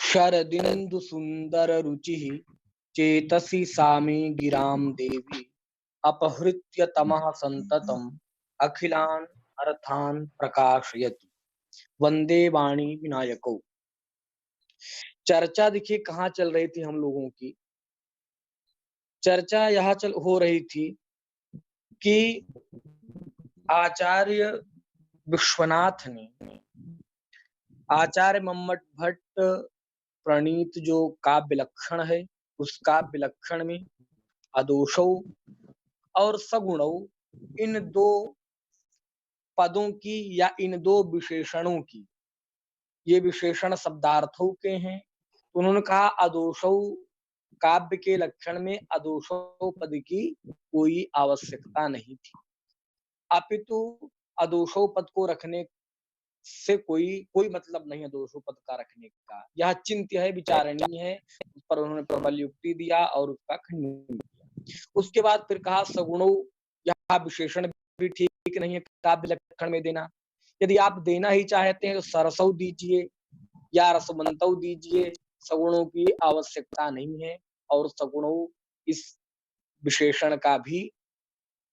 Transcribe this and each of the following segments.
शरदिन्दु सुंदर रुचि चेतसि सामे गिरां देवी अपहृत्य तमः संततम अखिलान अर्थान प्रकाशयति वंदे वाणी विनायको। चर्चा देखिए कहाँ चल रही थी हम लोगों की। चर्चा यहाँ चल हो रही थी कि आचार्य विश्वनाथ ने आचार्य मम्मट भट्ट प्रणीत जो काव्य लक्षण है, उस काव्य लक्षण में अदोषौ और सगुणौ, इन दो पदों की या इन दो विशेषणों की, ये विशेषण शब्दार्थों के हैं। तो उन्होंने कहा अदोषौ काव्य के लक्षण में अदोषौ पद की कोई आवश्यकता नहीं थी, अपितु अदोषौ पद को रखने से कोई कोई मतलब नहीं है दोषों पद का रखने का। यह चिंत्य है, विचारणीय है, उस पर उन्होंने प्रबल युक्ति दिया और उसका खंडन किया। उसके बाद फिर कहा सगुणों, यह विशेषण भी ठीक नहीं है काव्य लक्षण में देना। यदि आप देना ही चाहते हैं तो सरसौ दीजिए या रसवंतौ दीजिए, सगुणों की आवश्यकता नहीं है। और सगुणों इस विशेषण का भी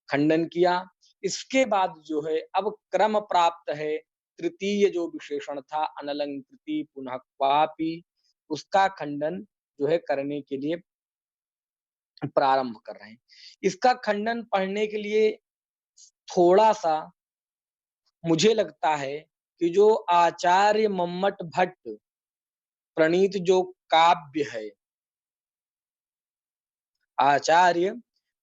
खंडन किया। इसके बाद जो है अब क्रम प्राप्त है तृतीय जो विशेषण था अनलंकृति पुनः क्वापि, उसका खंडन जो है करने के लिए प्रारंभ कर रहे हैं। इसका खंडन पढ़ने के लिए थोड़ा सा मुझे लगता है कि जो आचार्य मम्मट भट्ट प्रणीत जो काव्य है, आचार्य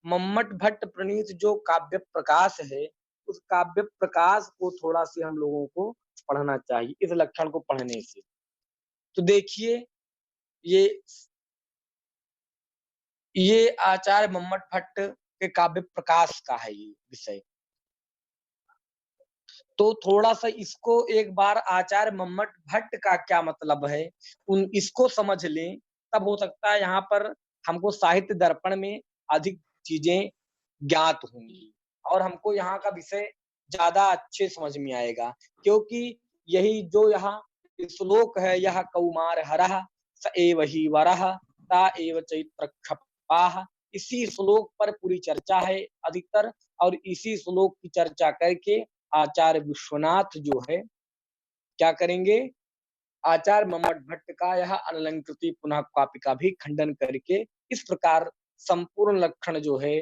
मम्मट भट्ट प्रणीत जो काव्य प्रकाश है, उस काव्य प्रकाश को थोड़ा सी हम लोगों को पढ़ना चाहिए इस लक्षण को पढ़ने से। तो देखिए ये आचार्य मम्मट भट्ट के काव्य प्रकाश का है ये विषय। तो थोड़ा सा इसको एक बार आचार्य मम्मट भट्ट का क्या मतलब है उन इसको समझ लें, तब हो सकता है यहाँ पर हमको साहित्य दर्पण में अधिक चीजें ज्ञात होंगी और हमको यहाँ का विषय ज्यादा अच्छे समझ में आएगा। क्योंकि यही जो यहाँ श्लोक है, यह कौमार हरः स एव ही वरः ता एव चैत्र क्षपाः, इसी श्लोक पर पूरी चर्चा है अधिकतर। और इसी श्लोक की चर्चा करके आचार्य विश्वनाथ जो है क्या करेंगे, आचार्य मम्मट भट्ट का यह अनलंकृति पुनः क्वापि का भी खंडन करके इस प्रकार संपूर्ण लक्षण जो है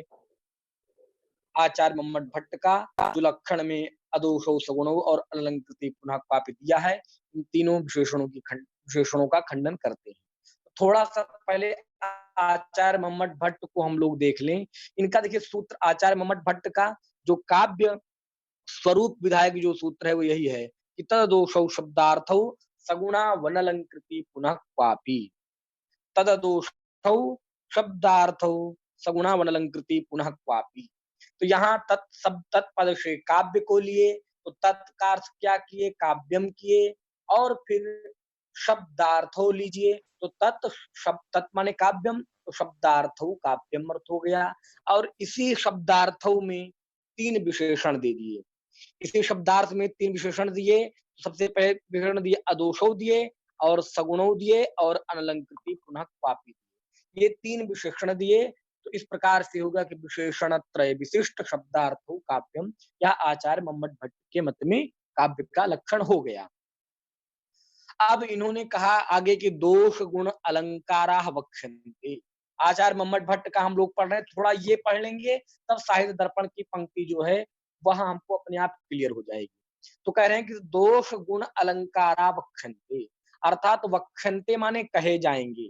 आचार्य मम्मट भट्ट का जो लक्षण में अदोषौ सगुणौ और अनलंकृति पुनः क्वापि दिया है, इन तीनों विशेषणों का खंडन करते हैं। थोड़ा सा पहले आचार्य मम्मट भट्ट को हम लोग देख लें। इनका देखिए सूत्र आचार्य मम्मट भट्ट का जो काव्य स्वरूप विधायक जो सूत्र है वो यही है कि तदोषौ शब्दार्थौ सगुणा वनलंकृति पुनः क्वापि, तदोषौ शब्दार्थौ सगुणा वनलंकृति पुनः क्वापि। तो यहाँ तत्पद से काव्य को लिए, तो तत् का अर्थ क्या किए, काव्यम किए। और फिर शब्दार्थो लीजिए, तो तत् माने काव्यम, तो शब्दार्थो काव्यम अर्थ हो गया। और इसी शब्दार्थों में तीन विशेषण दे दिए, इसी शब्दार्थ में तीन विशेषण दिए। तो सबसे पहले विशेषण दिए अदोषौ दिए और सगुणौ दिए और अनलंकृति पुनः क्वापि, ये तीन विशेषण दिए। तो इस प्रकार से होगा कि विशेषण त्रय विशिष्ट शब्दार्थो काव्यम, या आचार्य मम्मट भट्ट के मत में काव्य का लक्षण हो गया। अब इन्होंने कहा आगे कि दोष गुण अलंकारा वक्ष्यन्ते। आचार्य मम्मट भट्ट का हम लोग पढ़ रहे हैं, थोड़ा ये पढ़ लेंगे तब साहित्य दर्पण की पंक्ति जो है वह हमको अपने आप क्लियर हो जाएगी। तो कह रहे हैं कि दोष गुण अलंकारा वक्ष्यन्ते, अर्थात वक्ष्यन्ते माने कहे जाएंगे,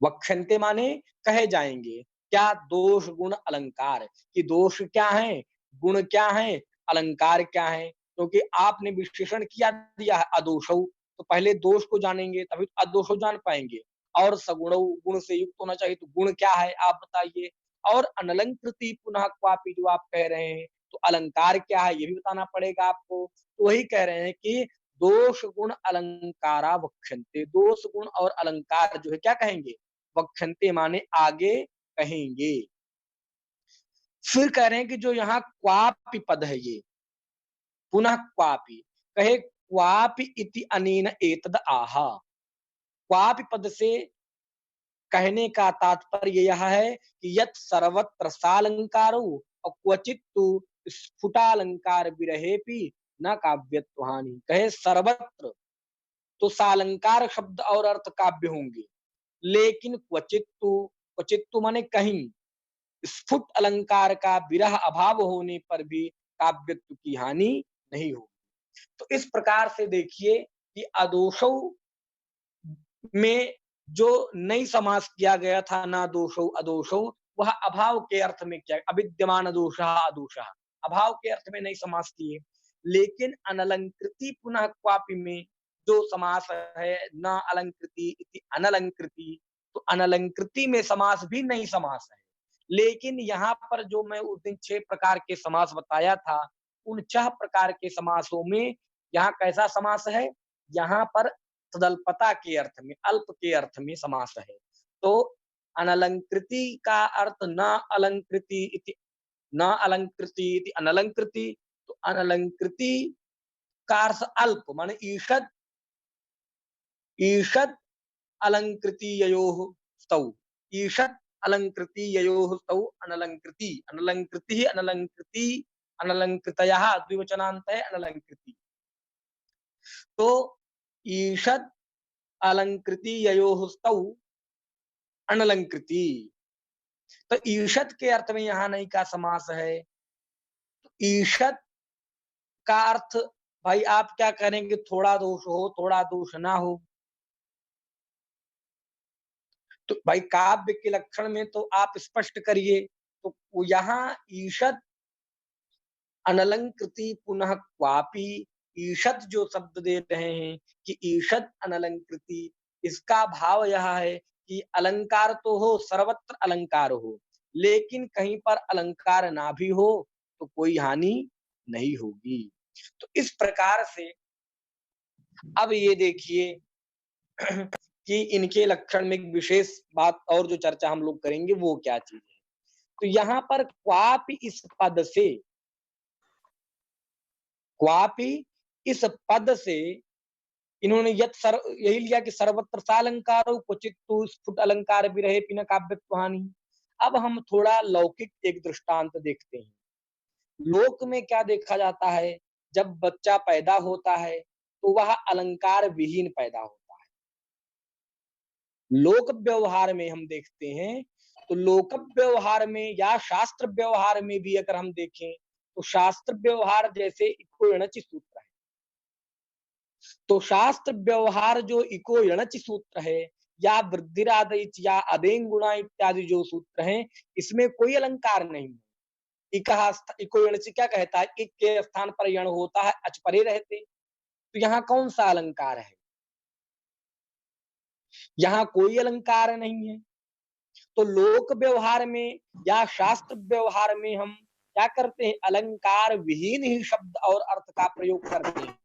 वक्ष्यन्ते माने कहे जाएंगे। क्या, दोष गुण अलंकार, कि दोष क्या है, गुण क्या है, अलंकार क्या है। क्योंकि आपने विश्लेषण किया दिया है अदोषौ, तो पहले दोष को जानेंगे तभी तो अदोषौ जान पाएंगे। और सगुणौ, गुण से युक्त होना चाहिए, तो गुण क्या है आप बताइए। और अनलंकृति पुनः क्वापि जो आप कह रहे हैं, तो अलंकार क्या है ये भी बताना पड़ेगा आपको। तो वही कह रहे हैं कि दोष गुण अलंकारा वक्ष्यन्ते, दोष गुण और अलंकार जो है क्या कहेंगे, वक्ष्यन्ते माने आगे कहेंगे। फिर कह रहे हैं कि जो यहाँ क्वापि पद है, ये पुनः क्वापि कहे, क्वापि इति अनेन एतद आहा। क्वापि पद से कहने का तात्पर्य यह है कि यत् सर्वत्र सालंकारो और क्वचित तो स्फुटालंकार विरहेपि न काव्यत्व हानि। कहे सर्वत्र तो सालंकार शब्द और अर्थ काव्य होंगे, लेकिन क्वचित तो माने कहीं स्फुट अलंकार का विरह अभाव होने पर भी काव्यत्व की हानि नहीं होगी। तो इस प्रकार से देखिए कि अदोषौ में जो नई समास किया गया था, ना दोषौ अदोषौ, वह अभाव के अर्थ में किया, अविद्यमान दोषः अदोषः, अभाव के अर्थ में नई समास किए। लेकिन अनलंकृति पुनः क्वापि में जो समास है, न अलंकृति इति अनलंकृति, तो अनलंकृति में समास भी नई समास है। लेकिन यहाँ पर जो मैं उस दिन 6 प्रकार के समास बताया था, उन 6 प्रकार के समासों में यहाँ कैसा समास है? यहाँ पर तदल्पता के अर्थ में, अल्प के अर्थ में समास है। तो अनलंकृति का अर्थ न अलंकृति इति अनलंकृति, तो अनलंकृति का अर्थ अल्प माने ईषद ईषद अलंकृतिययोः स्तौ, ईषद अलंकृतिययोः स्तौ अनलंकृति, अनलंकृति अनलंकृति अनलंकृतयः द्विवचनान्त है अनलंकृति। तो ईषद अलंकृतिययोः स्तौ अनलंकृति। तो ईषद के अर्थ में यहाँ नहीं का समास है। तो ईषद का अर्थ भाई आप क्या करेंगे? थोड़ा दोष हो, थोड़ा दोष ना हो। तो भाई काव्य के लक्षण में तो आप स्पष्ट करिए। तो यहाँ ईषद अनलंकृति पुनः क्वापि, ईषद जो शब्द दे रहे हैं कि ईषद अनलंकृति, इसका भाव यह है कि अलंकार तो हो, सर्वत्र अलंकार हो, लेकिन कहीं पर अलंकार ना भी हो तो कोई हानि नहीं होगी। तो इस प्रकार से अब ये देखिए कि इनके लक्षण में एक विशेष बात और जो चर्चा हम लोग करेंगे वो क्या चीज है। तो यहाँ पर क्वापि इस पद से, क्वापि इस पद से इन्होंने यही लिया कि सर्वत्र सालंकारो क्वचित तो स्फुट अलंकार भी रहे पिन काव्यत्व हानि। अब हम थोड़ा लौकिक एक दृष्टांत देखते हैं। लोक में क्या देखा जाता है? जब बच्चा पैदा होता है तो वह अलंकार विहीन पैदा होता है। लोक व्यवहार में हम देखते हैं, तो लोक व्यवहार में या शास्त्र व्यवहार में भी अगर हम देखें तो शास्त्र व्यवहार जैसे इको यणचि सूत्र है, तो शास्त्र व्यवहार जो इको यणचि सूत्र है या वृद्धिरादिच या अदेन गुणा इत्यादि जो सूत्र हैं, इसमें कोई अलंकार नहीं है। इको यणचि क्या कहता है? इक के स्थान पर यण होता है, अच परे रहते, तो यहाँ कौन सा अलंकार है? यहाँ कोई अलंकार नहीं है। तो लोक व्यवहार में या शास्त्र व्यवहार में हम क्या करते हैं? अलंकार विहीन ही शब्द और अर्थ का प्रयोग करते हैं।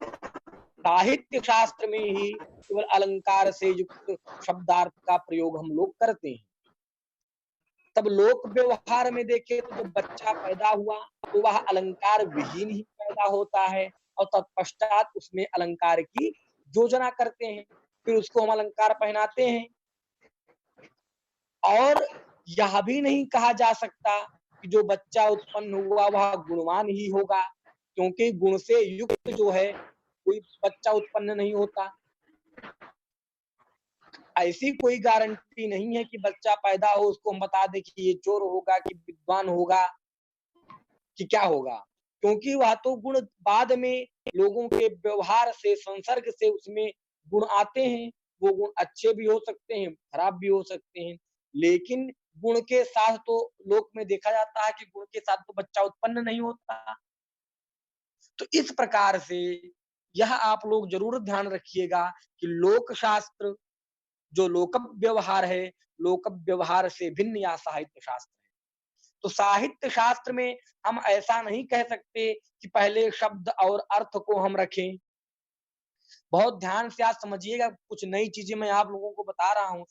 साहित्य शास्त्र में ही केवल अलंकार से युक्त शब्दार्थ का प्रयोग हम लोग करते हैं। तब लोक व्यवहार में देखें तो जब बच्चा पैदा हुआ तो वह अलंकार विहीन ही पैदा होता है और तत्पश्चात उसमें अलंकार की योजना करते हैं, फिर उसको हम अलंकार पहनाते हैं। और यह भी नहीं कहा जा सकता कि जो बच्चा उत्पन्न हुआ वह गुणवान ही होगा, क्योंकि गुण से युक्त जो है कोई बच्चा उत्पन्न नहीं होता। ऐसी कोई गारंटी नहीं है कि बच्चा पैदा हो उसको हम बता दें कि ये चोर होगा कि विद्वान होगा कि क्या होगा, क्योंकि वह तो गुण बाद में लोगों के व्यवहार से, संसर्ग से उसमें गुण आते हैं। वो गुण अच्छे भी हो सकते हैं, खराब भी हो सकते हैं, लेकिन गुण के साथ तो लोक में देखा जाता है कि गुण के साथ तो बच्चा उत्पन्न नहीं होता। तो इस प्रकार से यह आप लोग जरूर ध्यान रखिएगा कि लोक शास्त्र जो लोक व्यवहार है, लोक व्यवहार से भिन्न या साहित्य शास्त्र है। तो साहित्य शास्त्र में हम ऐसा नहीं कह सकते कि पहले शब्द और अर्थ को हम रखें। बहुत ध्यान से आज समझिएगा, कुछ नई चीजें मैं आप लोगों को बता रहा हूँ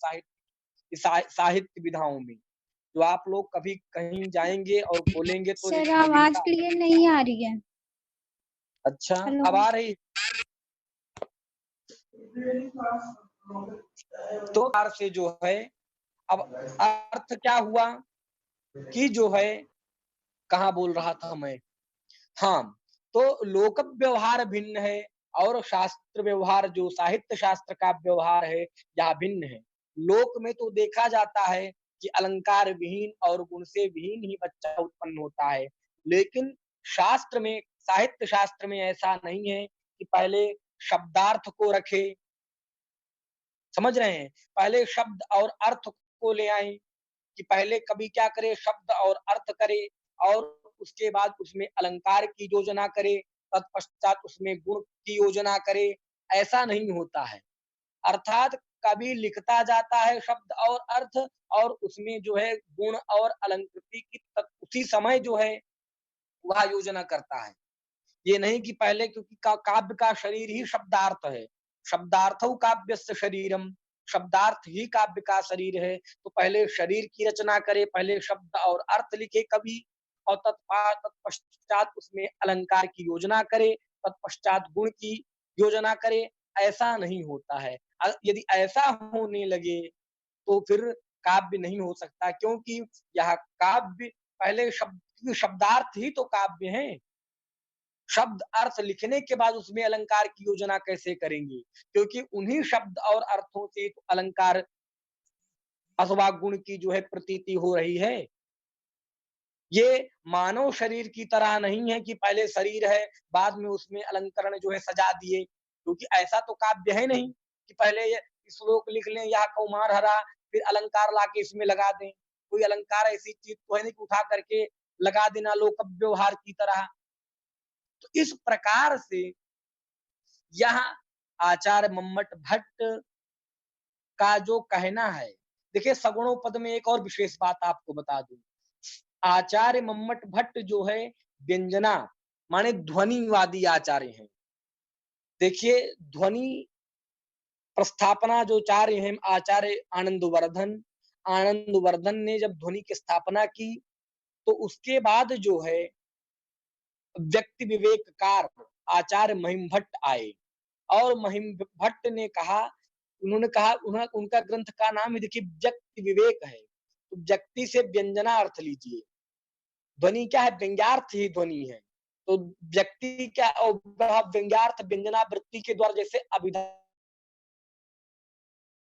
साहित्य विधाओं में, जो आप लोग कभी कहीं जाएंगे और खोलेंगे तो एक सर आवाज कविता। क्लियर नहीं आ रही है। अच्छा, हेलो। अब आ रही? तो प्रकार से जो है, अब अर्थ क्या हुआ कि जो है, कहाँ बोल रहा था मैं? हाँ, तो लोक व्यवहार भिन्न है और शास्त्र व्यवहार, जो साहित्य शास्त्र का व्यवहार है, यह भिन्न है। लोक में तो देखा जाता है कि अलंकार विहीन और गुण से विहीन ही बच्चा उत्पन्न होता है। लेकिन शास्त्र में, साहित्य शास्त्र में ऐसा नहीं है कि पहले शब्दार्थ को रखे, समझ रहे हैं? पहले शब्द और अर्थ को ले आए, कि पहले कवि क्या करे, शब्द और अर्थ करे और उसके बाद उसमें अलंकार की योजना करे, तत्पश्चात उसमें गुण की योजना करे, ऐसा नहीं होता है। अर्थात कवि लिखता जाता है शब्द और अर्थ, और उसमें जो है गुण और अलंकृति की उसी समय जो है वह योजना करता है। ये नहीं कि पहले, क्योंकि काव्य का शरीर ही शब्दार्थ है, शब्दार्थौ काव्यस्य शरीरम, शब्दार्थ ही काव्य का शरीर है। तो पहले शरीर की रचना करे, पहले शब्द और अर्थ लिखे कवि, और तत्पश्चात उसमें अलंकार की योजना करे, तत्पश्चात गुण की योजना करे, ऐसा नहीं होता है। यदि ऐसा होने लगे तो फिर काव्य नहीं हो सकता, क्योंकि यह काव्य पहले शब्दार्थ ही तो काव्य है। शब्द अर्थ लिखने के बाद उसमें अलंकार की योजना कैसे करेंगे? क्योंकि उन्हीं शब्द और अर्थों से तो अलंकार अथवा गुण की जो है प्रतीति हो रही है। ये मानव शरीर की तरह नहीं है कि पहले शरीर है, बाद में उसमें अलंकरण जो है सजा दिए, क्योंकि ऐसा तो काव्य है नहीं कि पहले ये श्लोक लिख लें, यहाँ कौमार हरा, फिर अलंकार लाके इसमें लगा दें। कोई अलंकार ऐसी चीज तो है नहीं कि उठा करके लगा देना लोक व्यवहार की तरह। तो इस प्रकार से यह आचार्य मम्मट भट्ट का जो कहना है, देखिए सगुणोपद में एक और विशेष बात आपको बता दूं। आचार्य मम्मट भट्ट जो है व्यंजना माने ध्वनिवादी आचार्य हैं। देखिए ध्वनि प्रस्थापना जो आचार्य हैं, आचार्य आनंदवर्धन ने जब ध्वनि की स्थापना की, तो उसके बाद जो है व्यक्ति विवेककार आचार्य महिम भट्ट आए, और महिम भट्ट ने कहा, उन्होंने कहा, उनका ग्रंथ का नाम है, देखिए व्यक्ति विवेक है। तो व्यक्ति से व्यंजना अर्थ लीजिए, ध्वनि क्या है, व्यंग्यार्थ ही ध्वनि है। तो व्यक्ति क्या, और व्यंग्यार्थ व्यंजना वृत्ति के द्वारा, जैसे अभिधा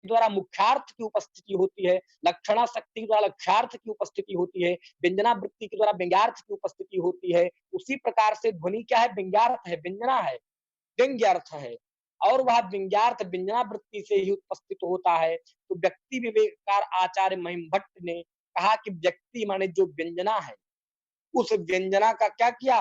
द्वारा मुख्यार्थ की उपस्थिति होती है, लक्षणा शक्ति के द्वारा लक्ष्यार्थ की उपस्थिति होती है, व्यंजना वृत्ति के द्वारा व्यंग्यार्थ की उपस्थिति होती है, उसी प्रकार से ध्वनि क्या है, व्यंग्यार्थ है, व्यंजना है, व्यंग्य अर्थ है, और वह व्यंग्यार्थ व्यंजना वृत्ति से ही उपस्थित होता है। तो व्यक्ति विवेककार आचार्य महिम भट्ट ने कहा कि व्यक्ति माने जो व्यंजना है, उस व्यंजना का क्या किया,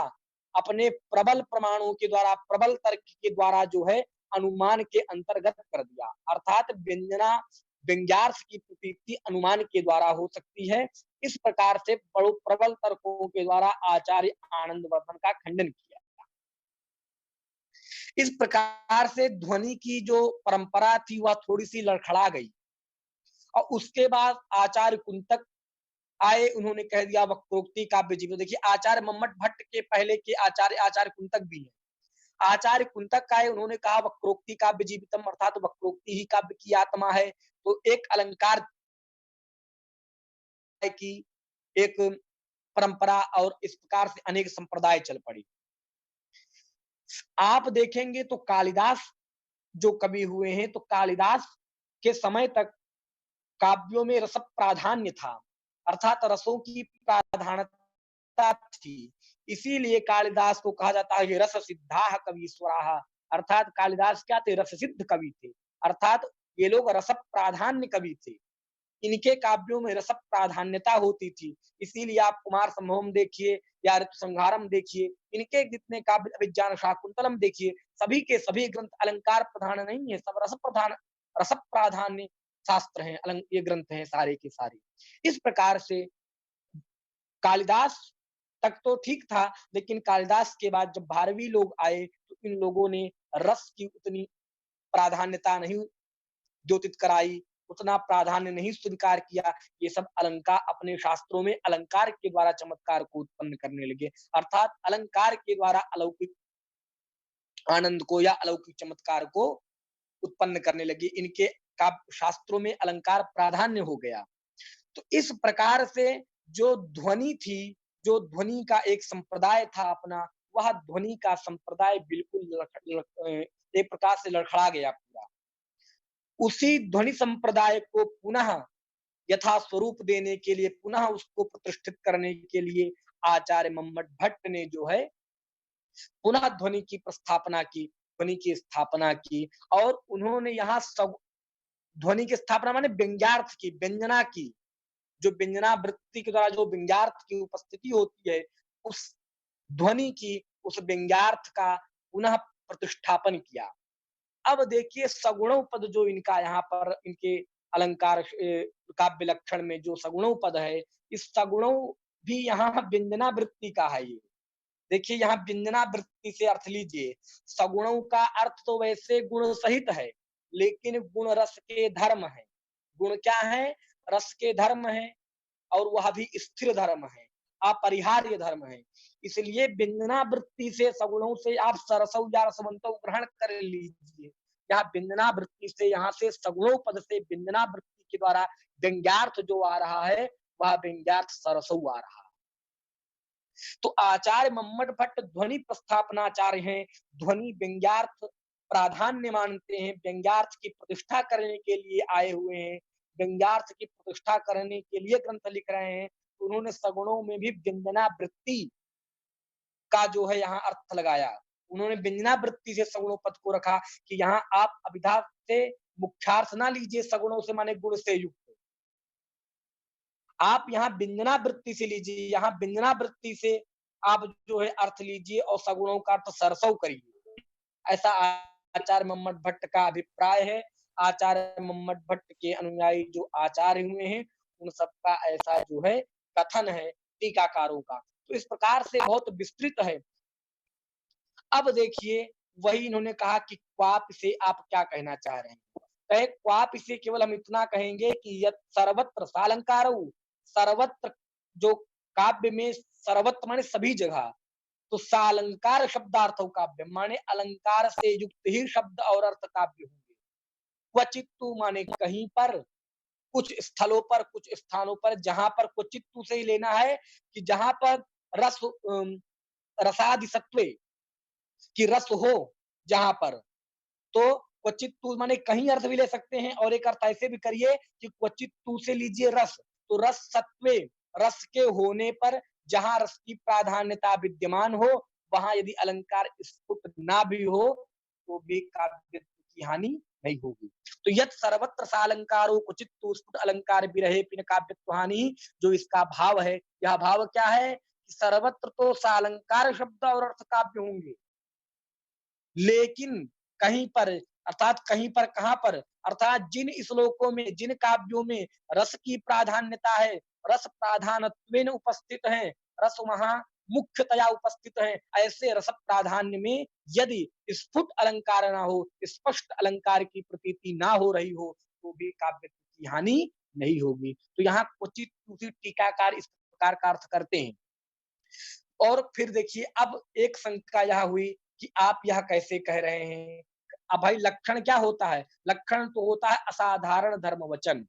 अपने प्रबल प्रमाणों के द्वारा, प्रबल तर्क के द्वारा जो है अनुमान के अंतर्गत कर दिया। अर्थात व्यंजना व्यंग्यार्थ की प्रतीति अनुमान के द्वारा हो सकती है। इस प्रकार से बड़ो प्रबल तर्कों के द्वारा आचार्य आनंदवर्धन का खंडन किया। इस प्रकार से ध्वनि की जो परंपरा थी वह थोड़ी सी लड़खड़ा गई, और उसके बाद आचार्य कुंतक आए, उन्होंने कह दिया वक्रोक्ति काव्य जीवित। देखिए आचार्य मम्मट भट्ट के पहले के आचार्य आचार्य कुंतक भी हैं। आचार्य कुंतक आए, उन्होंने कहा वक्रोक्ति काव्य जीवितम, अर्थात वक्रोक्ति ही काव्य की आत्मा है। तो एक अलंकार की एक परंपरा, और इस प्रकार से अनेक संप्रदाय चल पड़ी। आप देखेंगे तो कालिदास जो कवि हुए हैं, तो कालिदास के समय तक काव्यों में रस प्राधान्य था, अर्थात रसों की प्राधान्यता थी। इसीलिए कालिदास को कहा जाता है कि रस सिद्धा कवीश्वरा, अर्थात कालिदास क्या थे, रस सिद्ध कवि थे। अर्थात ये लोग रस प्राधान्य कवि थे, इनके काव्यों में रस प्राधान्यता होती थी। इसीलिए आप कुमार संभवम देखिए या ऋतु संहारम देखिए, इनके जितने काव्य, अभिज्ञान शाकुंतलम देखिए, सभी के सभी ग्रंथ अलंकार प्रधान नहीं है, सब रस प्रधान, रस प्राधान्य शास्त्र हैं, ये ग्रंथ हैं सारे के सारे। इस प्रकार से कालिदास तक तो ठीक था, लेकिन कालिदास के बाद जब भारवी लोग आए, तो इन लोगों ने रस की उतनी प्राधान्यता नहीं द्योतित कराई, उतना प्राधान्य नहीं स्वीकार किया। ये सब अलंकार, अपने शास्त्रों में अलंकार के द्वारा चमत्कार को उत्पन्न करने लगे, अर्थात अलंकार के द्वारा अलौकिक आनंद को या अलौकिक चमत्कार को उत्पन्न करने लगी, इनके काव्य शास्त्रों में अलंकार प्राधान्य हो गया। तो इस प्रकार से जो ध्वनि थी, जो ध्वनि का एक संप्रदाय था अपना, वह ध्वनि का संप्रदाय बिल्कुल एक प्रकार से लड़खड़ा गया पूरा। उसी ध्वनि संप्रदाय को पुनः यथा स्वरूप देने के लिए, पुनः उसको प्रतिष्ठित करने के लिए आचार्य मम्मट भट्ट ने जो है पुनः ध्वनि की प्रस्थापना की, ध्वनि की स्थापना की और उन्होंने यहाँ सब ध्वनि की स्थापना माने व्यंग्यार्थ की, व्यंजना की, जो व्यंजना वृत्ति के द्वारा जो व्यंग्यार्थ की उपस्थिति होती है, उस ध्वनि की, उस व्यंग्यार्थ का पुनः प्रतिष्ठापन किया। अब देखिए सगुणों पद जो इनका यहाँ पर इनके अलंकार काव्य लक्षण में जो सगुणों पद है, इस सगुणों भी यहाँ व्यंजना वृत्ति का है ये। देखिए यहाँ व्यंजना वृत्ति से अर्थ लीजिए, सगुणों का अर्थ तो वैसे गुण सहित है, लेकिन गुण रस के धर्म है। गुण क्या है? रस के धर्म है और वह भी स्थिर धर्म है, अपरिहार्य धर्म है। इसलिए व्यंजना वृत्ति से सगुणों से आप सरसौ या रसवंतो ग्रहण कर लीजिए। यहाँ व्यंजना वृत्ति से, यहाँ से सगुणों पद से व्यंजना वृत्ति के द्वारा व्यंग्यार्थ जो आ रहा है, वह व्यंग्यार्थ सरसौ आ रहा है। तो आचार्य मम्मट भट्ट ध्वनि प्रस्थापनाचार्य हैं, ध्वनि व्यंग्यार्थ प्राधान्य मानते हैं, व्यंग्यार्थ की प्रतिष्ठा करने के लिए आए हुए हैं, व्यंग्यार्थ की प्रतिष्ठा करने के लिए ग्रंथ लिख रहे हैं। तो उन्होंने सगुणों में भी व्यंजना वृत्ति का जो है यहाँ अर्थ लगाया। उन्होंने व्यंजना वृत्ति से सगुणों पद को रखा कि यहाँ आप अभिधा से मुख्यार्थ ना लीजिए, सगुणों से माने गुण से युक्त, आप यहाँ व्यंजना वृत्ति से लीजिए, यहाँ व्यंजना वृत्ति से आप जो है अर्थ लीजिए और सगुणों का अर्थ सरसौ करिए। ऐसा आचार्य मम्मट भट्ट का अभिप्राय है। आचार्य मम्मट भट्ट के अनुयायी जो आचार्य हुए हैं, उन सबका ऐसा जो है कथन है टीकाकारों का। तो इस प्रकार से बहुत विस्तृत है। अब देखिए वही इन्होंने कहा कि क्वाप से आप क्या कहना चाह रहे हैं? कहे क्वाप इसे केवल हम इतना कहेंगे कि यत सर्वत्र सालंकारऊ, सर्वत्र जो काव्य में सर्वत्र माने सभी जगह, तो सालंकार शब्दार्थ काव्य माने अलंकार से युक्त ही शब्द और अर्थ काव्य होंगे। क्वचित तू माने कहीं पर, कुछ स्थलों पर, कुछ स्थानों पर, जहां पर क्वचित तू से ही लेना है कि जहां पर रस रसादि सत्वे की रस हो, जहां पर, तो क्वचित तू माने कहीं अर्थ भी ले सकते हैं और एक अर्थ ऐसे भी करिए कि क्वचित तू से लीजिए रस, तो रस सत्वे, रस के होने पर जहां रस की प्राधान्यता विद्यमान हो, वहां यदि अलंकार स्फुट ना भी हो तो भी काव्य की हानि नहीं होगी। तो यत सर्वत्र सालंकारो क्वचित तू स्फुट अलंकार भी रहे पिन काव्य हानि, जो इसका भाव है, यह भाव क्या है कि सर्वत्र तो सालंकार शब्द और अर्थ काव्य होंगे, लेकिन कहीं पर, अर्थात कहीं पर कहां पर, अर्थात जिन श्लोकों में, जिन काव्यों में रस की प्राधान्यता है, रस प्राधानत्वेन उपस्थित है, रस वहां मुख्यतया उपस्थित है, ऐसे रस प्राधान्य में यदि स्फुट अलंकार ना हो, स्पष्ट अलंकार की प्रतीति ना हो रही हो, तो भी काव्य की हानि नहीं होगी। तो यहाँ क्वचित टीकाकार इस प्रकार का अर्थ करते हैं। और फिर देखिए अब एक शंका यह हुई कि आप यह कैसे कह रहे हैं? अब भाई लक्षण क्या होता है? लक्षण तो होता है असाधारण धर्म वचन।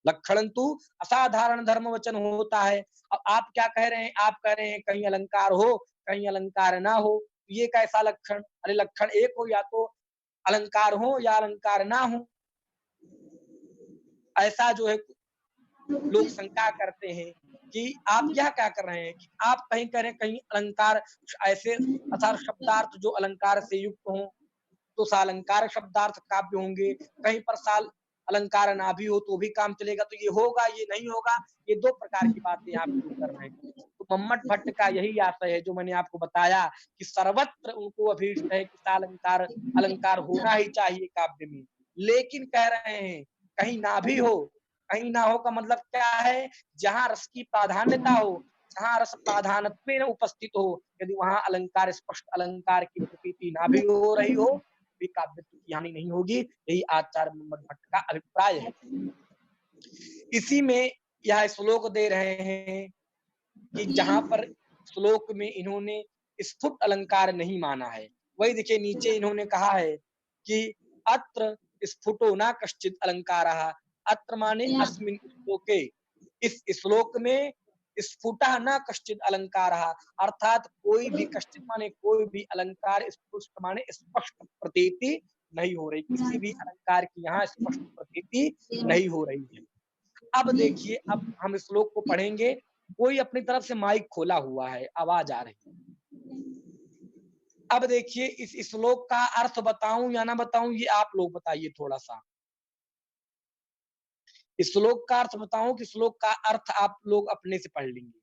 लक्षण तो असाधारण धर्म वचन होता है। अब आप क्या कह रहे हैं? आप कह रहे हैं कहीं अलंकार हो, कहीं अलंकार ना हो। ये कैसा लक्षण? अरे लक्षण एक हो, या तो अलंकार हो या अलंकार ना हो। ऐसा जो है लोग शंका करते हैं कि आप यह क्या कर रहे हैं कि आप कहीं कह रहे हैं कहीं अलंकार ऐसे अर्थात शब्दार्थ जो अलंकार से युक्त हो, तो सालंकार शब्दार्थ काव्य होंगे, कहीं पर साल अलंकार ना भी हो तो भी काम चलेगा। तो ये होगा, ये नहीं होगा, ये दो प्रकार की बातें आप जो कर रहे हैं। तो मम्मट भट्ट का यही आशय है जो मैंने आपको बताया कि सर्वत्र उनको अभीष्ट है कि सालंकार अलंकार होना ही चाहिए काव्य में, लेकिन कह रहे हैं कहीं ना भी हो। कहीं ना हो का मतलब क्या है? जहां रस की प्राधान्यता हो, जहां रस प्राधानत्व में उपस्थित हो, यदि वहां अलंकार स्पष्ट अलंकार की प्रतीति ना भी हो रही हो, भी काव्य की हानि नहीं होगी। यही आचार्य मोहम्मद भट्ट का अभिप्राय है। इसी में यह श्लोक दे रहे हैं कि जहां पर श्लोक में इन्होंने स्फुट अलंकार नहीं माना है, वही देखिए नीचे इन्होंने कहा है कि अत्र स्फुटो न कश्चित् अलंकारः। अत्र माने अस्मिन् श्लोके, इस श्लोक में स्फुटः न कश्चित् अलंकारः, अर्थात कोई भी, कश्चित् माने कोई भी अलंकार, स्पष्ट माने स्पष्ट प्रतीति नहीं हो रही, किसी भी अलंकार की यहाँ स्पष्ट प्रतीति नहीं हो रही है। अब देखिए, अब हम श्लोक को पढ़ेंगे। कोई अपनी तरफ से माइक खोला हुआ है, आवाज आ रही है। अब देखिए, इस श्लोक का अर्थ बताऊं या ना बताऊं, ये आप लोग बताइए थोड़ा सा। इस श्लोक का अर्थ बताऊं कि श्लोक का अर्थ आप लोग अपने से पढ़ लेंगे?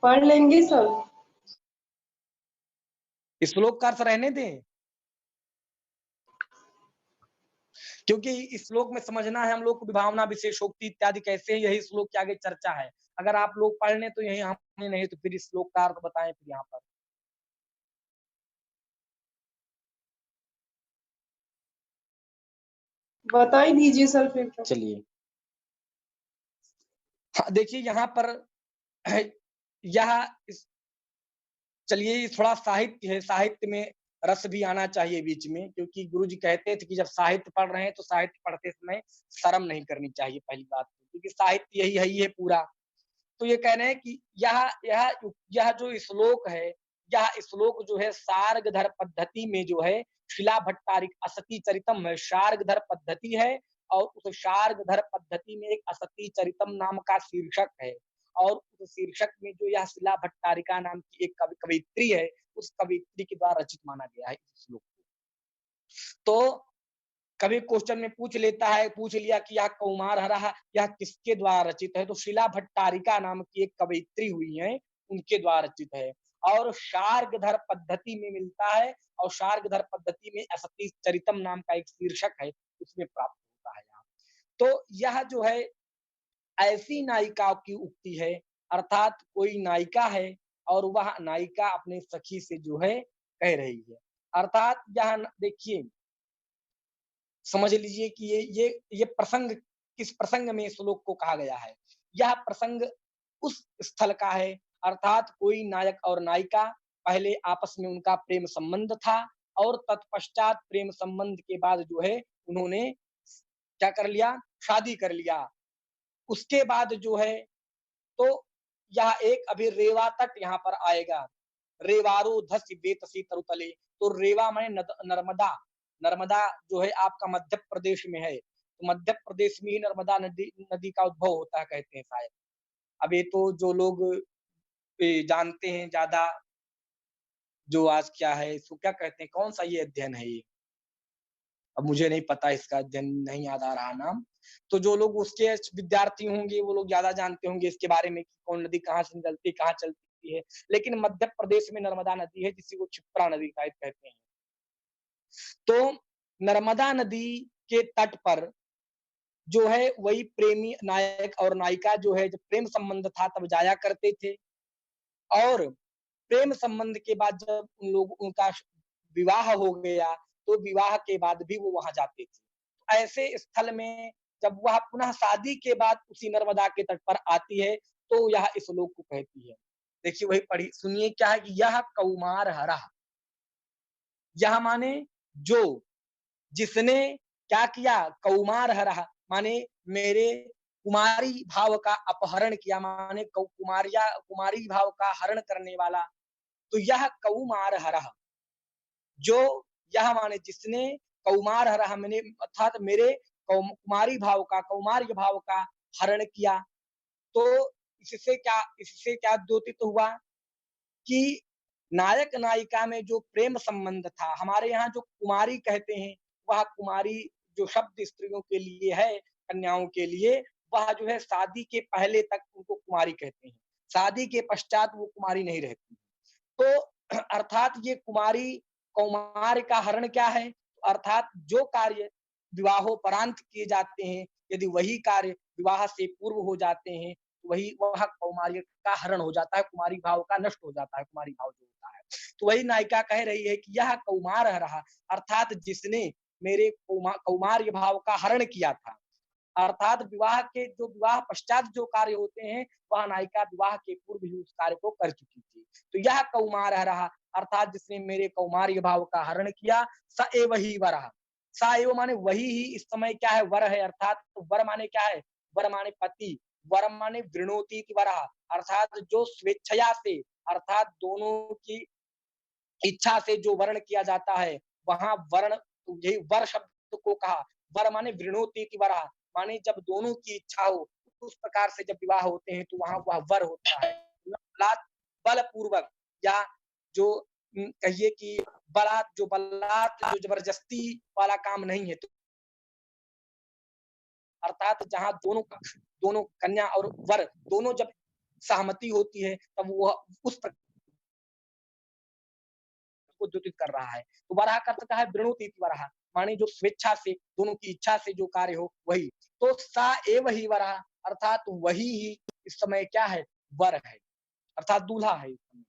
पढ़ लेंगे सर। इस श्लोक का अर्थ रहने दें, क्योंकि इस श्लोक में समझना है हम लोग को विभावना, विशेषोक्ति इत्यादि कैसे है, यही श्लोक की आगे चर्चा है। अगर आप लोग पढ़ लें तो यही, हमने नहीं तो फिर इस श्लोक का अर्थ बताएं फिर यहाँ पर। बता ही दीजिए सर फिर तो। चलिए, हाँ देखिए यहाँ पर यह चलिए, थोड़ा साहित्य है, साहित्य में रस भी आना चाहिए बीच में, क्योंकि गुरु जी कहते थे कि जब साहित्य पढ़ रहे हैं तो साहित्य पढ़ते समय शर्म नहीं करनी चाहिए, पहली बात तो, क्योंकि साहित्य यही है ही है पूरा। तो ये कह रहे हैं कि यह जो श्लोक है, यह श्लोक जो है शार्ङ्गधर पद्धति में जो है, शिला भट्टारिक असती चरितम है, शार्ङ्गधर पद्धति है। और उस शार्ङ्गधर पद्धति में एक असती चरितम नाम का शीर्षक है, और उस शीर्षक में जो यह शिला भट्टारिका नाम की एक कवियत्री है, उस कवियत्री के द्वारा रचित माना गया है इस श्लोक को। तो कभी क्वेश्चन में पूछ लिया कि यह कौमार हरा यह किसके द्वारा रचित है, तो शिला भट्टारिका नाम की एक कवयित्री हुई है, उनके द्वारा रचित है। और शार्ङ्गधर पद्धति में मिलता है, और शार्ङ्गधर पद्धति में असती चरितम नाम का एक शीर्षक है, उसमें प्राप्त होता है यहाँ। तो यह जो है ऐसी नायिका की उक्ति है, अर्थात कोई नायिका है और वह नायिका अपने सखी से जो है कह रही है। अर्थात यह देखिए, समझ लीजिए कि ये प्रसंग, किस प्रसंग में श्लोक को कहा गया है। यह प्रसंग उस स्थल का है, अर्थात कोई नायक और नायिका, पहले आपस में उनका प्रेम संबंध था, और तत्पश्चात प्रेम संबंध के बाद जो है उन्होंने क्या कर लिया, शादी कर लिया। उसके बाद जो है, तो यह एक अभी रेवा तट यहाँ पर आएगा। रेवारो धस्य बेतसी तरुतले, तो रेवा माने नर्मदा। नर्मदा जो है आपका मध्य प्रदेश में है, तो मध्य प्रदेश में ही नर्मदा नदी नदी का उद्भव होता है कहते हैं शायद। अब ये तो जो लोग जानते हैं ज्यादा, जो आज क्या है इसको क्या कहते हैं, कौन सा ये अध्ययन है ये, अब मुझे नहीं पता, इसका अध्ययन नहीं याद आ रहा नाम। तो जो लोग उसके विद्यार्थी होंगे वो लोग ज्यादा जानते होंगे इसके बारे में कि कौन नदी कहाँ से निकलती, कहाँ चलती है। लेकिन मध्य प्रदेश में नर्मदा नदी है, जिसे वो क्षिप्रा नदी शायद कहते हैं। तो नर्मदा नदी के तट पर जो है वही प्रेमी नायक और नायिका जो है, जब प्रेम संबंध था तब जाया करते थे, और प्रेम संबंध के बाद जब उनका विवाह हो गया, तो विवाह के बाद भी वो वहां जाते थे। ऐसे स्थल में जब वह पुनः शादी के बाद उसी नर्मदा के तट पर आती है, तो यह इस श्लोक को कहती है। देखिए वही पढ़ी सुनिए, क्या है कि यह कौमार हरा, यह माने जो, जिसने क्या किया, कौमार हरा माने मेरे कुमारी भाव का अपहरण किया, माने कुमारी भाव का हरण करने वाला। तो यह कौमार हरः, जो, यह माने जिसने, कौमार हरः मैंने अर्थात मेरे कुमारी भाव का, कौमार्य भाव का हरण किया। तो इससे क्या द्योतित हुआ कि नायक नायिका में जो प्रेम संबंध था, हमारे यहाँ जो कुमारी कहते हैं, वह कुमारी जो शब्द स्त्रियों के लिए है, कन्याओं के लिए, वह जो है शादी के पहले तक उनको कुमारी कहते हैं, शादी के पश्चात वो कुमारी नहीं रहती। तो अर्थात ये कुमारी कौमार का हरण क्या है, अर्थात जो कार्य विवाहोपरांत किए जाते हैं, यदि वही कार्य विवाह से पूर्व हो जाते हैं, वही वह कौमार्य का हरण हो जाता है, कुमारी भाव का नष्ट हो जाता है, कुमारी भाव जो होता है। तो वही नायिका कह रही है कि यह कौमार रहा, अर्थात जिसने मेरे कौमार्य भाव का हरण किया था, अर्थात विवाह के जो विवाह पश्चात जो कार्य होते हैं वह नायिका विवाह के पूर्व ही उस कार्य को कर चुकी थी। तो यह कौमार रहा, अर्थात जिसने मेरे कौमार्य भाव का हरण किया, स एव ही वरः। सा एव माने वही ही इस समय क्या है, वर है, अर्थात वर माने क्या है, वर माने पति, वर माने वृणोति वरः, अर्थात जो स्वेच्छया से, अर्थात दोनों की इच्छा से जो वर्ण किया जाता है, वहां वर्ण, यही वर शब्द को कहा। वर माने वृणोति वरः, माने जब दोनों की इच्छा हो उस प्रकार से जब विवाह होते हैं तो वहां वह वर होता है। बलात्, बलपूर्वक, या जो कहिए कि बलात्, जो बलात्, जो जबरदस्ती वाला काम नहीं है, तो अर्थात जहां दोनों पक्ष, दोनों कन्या और वर दोनों जब सहमति होती है तब वह उस प्रकार को द्योतित कर रहा है। तो वराह का अर्थ क्या है, वृणोति वराह, माने जो स्वेच्छा से, दोनों की इच्छा से जो कार्य हो वही। तो सा एव ही वराह, अर्थात वही ही इस समय क्या है, वर है, अर्थात दूल्हा है इस समय।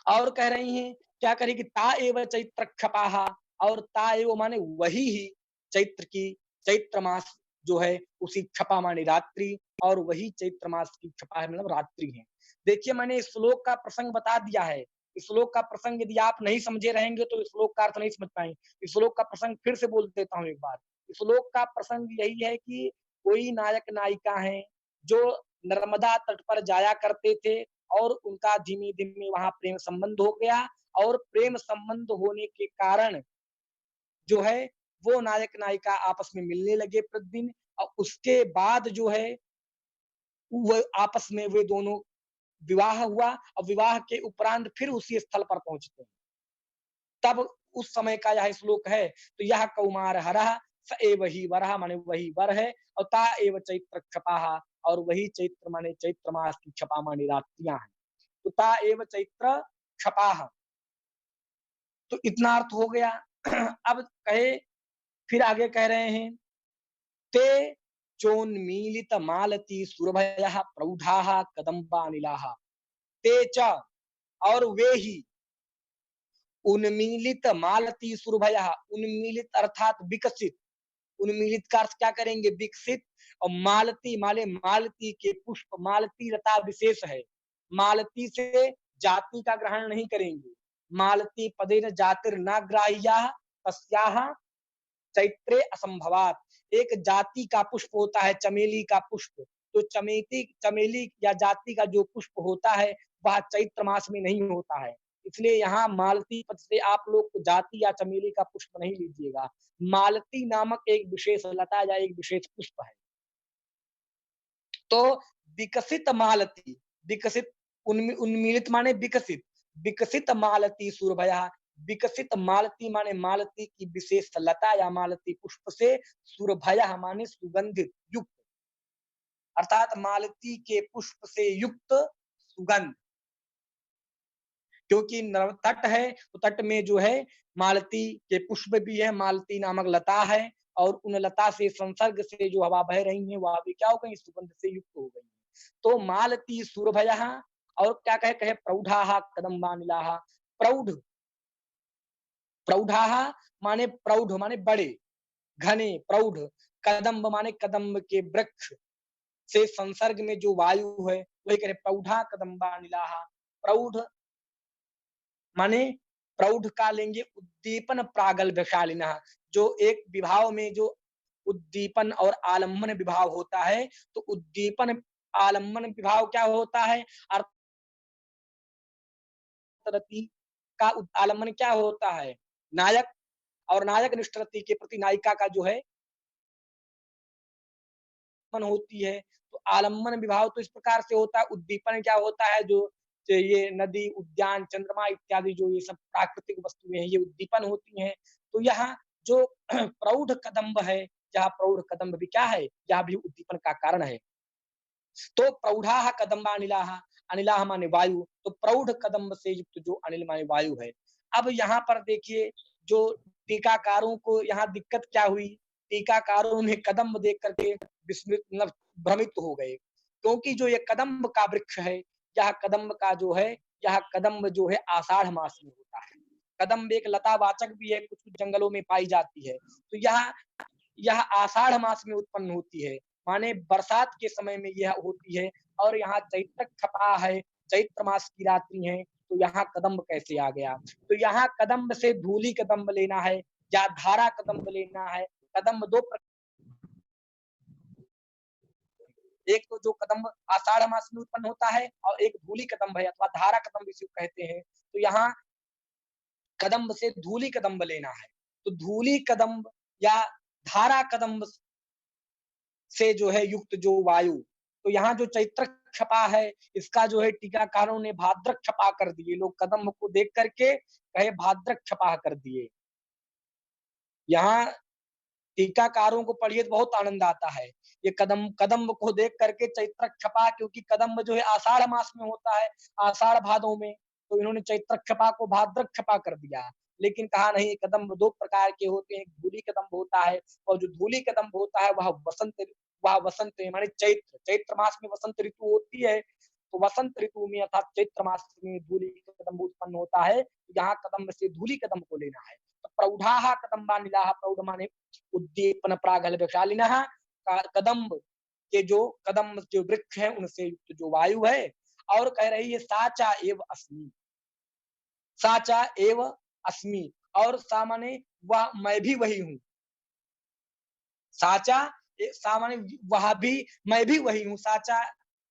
और कह रही हैं, क्या करेगी, ता एव चैत्र क्षपाहा, और ता एव माने वही ही चैत्र की, चैत्र मास जो है उसी क्षपा माने रात्रि, और वही चैत्र मास की क्षपा है मतलब रात्रि है। देखिए मैंने इस श्लोक का प्रसंग बता दिया है। इस श्लोक का प्रसंग यदि आप नहीं समझे रहेंगे तो इस श्लोक का अर्थ नहीं समझ पाएंगे। इस श्लोक का प्रसंग फिर से बोल देता हूँ एक बार। इस श्लोक का प्रसंग यही है कि कोई नायक नायिका है जो नर्मदा तट पर जाया करते थे, और उनका धीमे धीमे वहां प्रेम संबंध हो गया, और प्रेम संबंध होने के कारण जो है वो नायक नायिका आपस में मिलने लगे प्रतिदिन, और उसके बाद जो है वो आपस में वे दोनों विवाह हुआ, और विवाह के उपरांत फिर उसी स्थल पर पहुंचते हैं। तब उस समय का यह श्लोक है। तो यह कौमार हरः स एव ही वरः, माने वही वर है, और ता एव चैत्र क्षपाः, और वही चैत्र माने चैत्र मास की क्षपा माने रात्रियां हैं। तो ता एव चैत्र क्षपाः, तो इतना अर्थ हो गया। अब कहे, फिर आगे कह रहे हैं, ते चोन्मीलित मालती सुरभयः प्रौढ़ाः कदम्बानिलाः, ते च, और वे ही, उन्मीलित मालती सुरभयः, उन्मीलित अर्थात विकसित, उन्मीलित का अर्थ क्या करेंगे, विकसित, और मालती माले मालती के पुष्प, मालती लता विशेष है, मालती से जाति का ग्रहण नहीं करेंगे। मालती पदेन जातिर न ग्राह्या तस्याः चैत्रे असंभवात, एक जाति का पुष्प होता है, चमेली का पुष्प, तो चमेली चमेली या जाति का जो पुष्प होता है वह चैत्र मास में नहीं होता है। इसलिए यहाँ मालती पद से आप लोग जाति या चमेली का पुष्प नहीं लीजिएगा। मालती नामक एक विशेष लता या एक विशेष पुष्प है। तो विकसित मालती, विकसित, उन्मीलित माने विकसित, विकसित मालती सुरभया, विकसित मालती माने मालती की विशेष लता या मालती पुष्प से, सुरभया माने सुगंधित, युक्त, अर्थात मालती के पुष्प से युक्त सुगंध। क्योंकि तट है तो तट में जो है मालती के पुष्प भी है, मालती नामक लता है, और उन लता से संसर्ग से जो हवा बह रही है वह भी क्या हो गई, सुगंध से युक्त हो गई। तो मालती सुरभयः, और क्या कहे, कहे प्रौढ़ाः कदम्बानिलाः, प्रौढ़, प्रौढ़ाः माने प्रौढ़ माने बड़े, घने, प्रौढ़, कदम्ब माने कदम्ब के वृक्ष से संसर्ग में जो वायु है वही कह रहे प्रौढ़ा कदम्बानिलाः। प्रौढ़ माने प्रौढ़ का लेंगे उद्दीपन प्रागल्भशालिनः, जो एक विभाव में जो उद्दीपन और आलम्बन विभाव होता है, तो उद्दीपन आलम्बन विभाव क्या होता है, अर्थरति का आलम्बन क्या होता है, नायक, और नायक निष्ठरति के प्रति नायिका का जो है मन होती है। तो आलम्बन विभाव तो इस प्रकार से होता है, उद्दीपन क्या होता है, जो ये नदी, उद्यान, चंद्रमा इत्यादि जो ये सब प्राकृतिक वस्तुएं हैं ये उद्दीपन होती हैं। तो यहाँ जो प्रौढ़ कदम्ब है, यहाँ प्रौढ़ कदम्ब भी क्या है, यह भी उद्दीपन का कारण है। तो प्रौढ़ाः कदम्बानिलाः, अनिलाः माने वायु, तो प्रौढ़ कदम्ब से युक्त जो अनिल माने वायु है। अब यहाँ पर देखिए, जो टीकाकारों को यहाँ दिक्कत क्या हुई, टीकाकारों ने कदम्ब देख करके विस्मित, मतलब भ्रमित हो गए, क्योंकि जो ये कदम्ब का वृक्ष है, यह कदम्ब का जो है, यह कदम्ब जो है आषाढ़ मास में होता है। कदम्ब एक लता वाचक भी है, कुछ कुछ जंगलों में पाई जाती है। तो यह आषाढ़ मास में उत्पन्न होती है, माने बरसात के समय में यह होती है। और यहाँ चैत्र छपा है, चैत्र मास की रात्रि है, तो यहाँ कदम्ब कैसे आ गया? तो यहाँ कदम्ब से धूली कदम्ब लेना है या धारा कदम्ब लेना है। कदम्ब दो प्रकार, एक तो जो कदम्ब आषाढ़ मास में उत्पन्न होता है और एक धूली कदम्ब है अथवा धारा कदम्ब इसे कहते हैं। तो यहाँ कदम्ब से धूली कदम्ब लेना है। तो धूली कदम्ब या धारा कदम्ब से जो है युक्त जो वायु, तो यहाँ जो चैत्रक छपा है, इसका जो है टीकाकारों ने भाद्रक छपा कर दिए। लोग कदम्ब को देख करके कहे भाद्रक छपा कर दिए। यहाँ टीकाकारों को पढ़िए तो बहुत आनंद आता है। ये कदम्ब को देख करके चैत्रक छपा, क्योंकि कदम्ब जो है आषाढ़ मास में होता है, आषाढ़ भादों में, तो इन्होंने चैत्रक छपा को भाद्रक छपा कर दिया। लेकिन कहा नहीं, कदम्ब दो प्रकार के होते हैं, धूली कदम्ब होता है और जो धूली कदम्ब होता है वह वसंत माने चैत्र मास में वसंत ऋतु होती है। तो वसंत ऋतु में अर्थात चैत्र मास में धूली कदम्ब उत्पन्न होता है। यहाँ कदम्ब से धूली कदम्ब को लेना है। तो प्रौढ़ा कदम्बा नीला, प्रौढ़ माने उद्दीपन प्रागल वैशालिनः, कदम्ब के जो कदम्ब जो वृक्ष है उनसे युक्त जो वायु है। और कह रही है साचा एव अस्मि, साचा एव अस्मि, और सा माने वह मैं भी वही हूँ। साचा सा माने वह भी मैं भी वही हूँ। साचा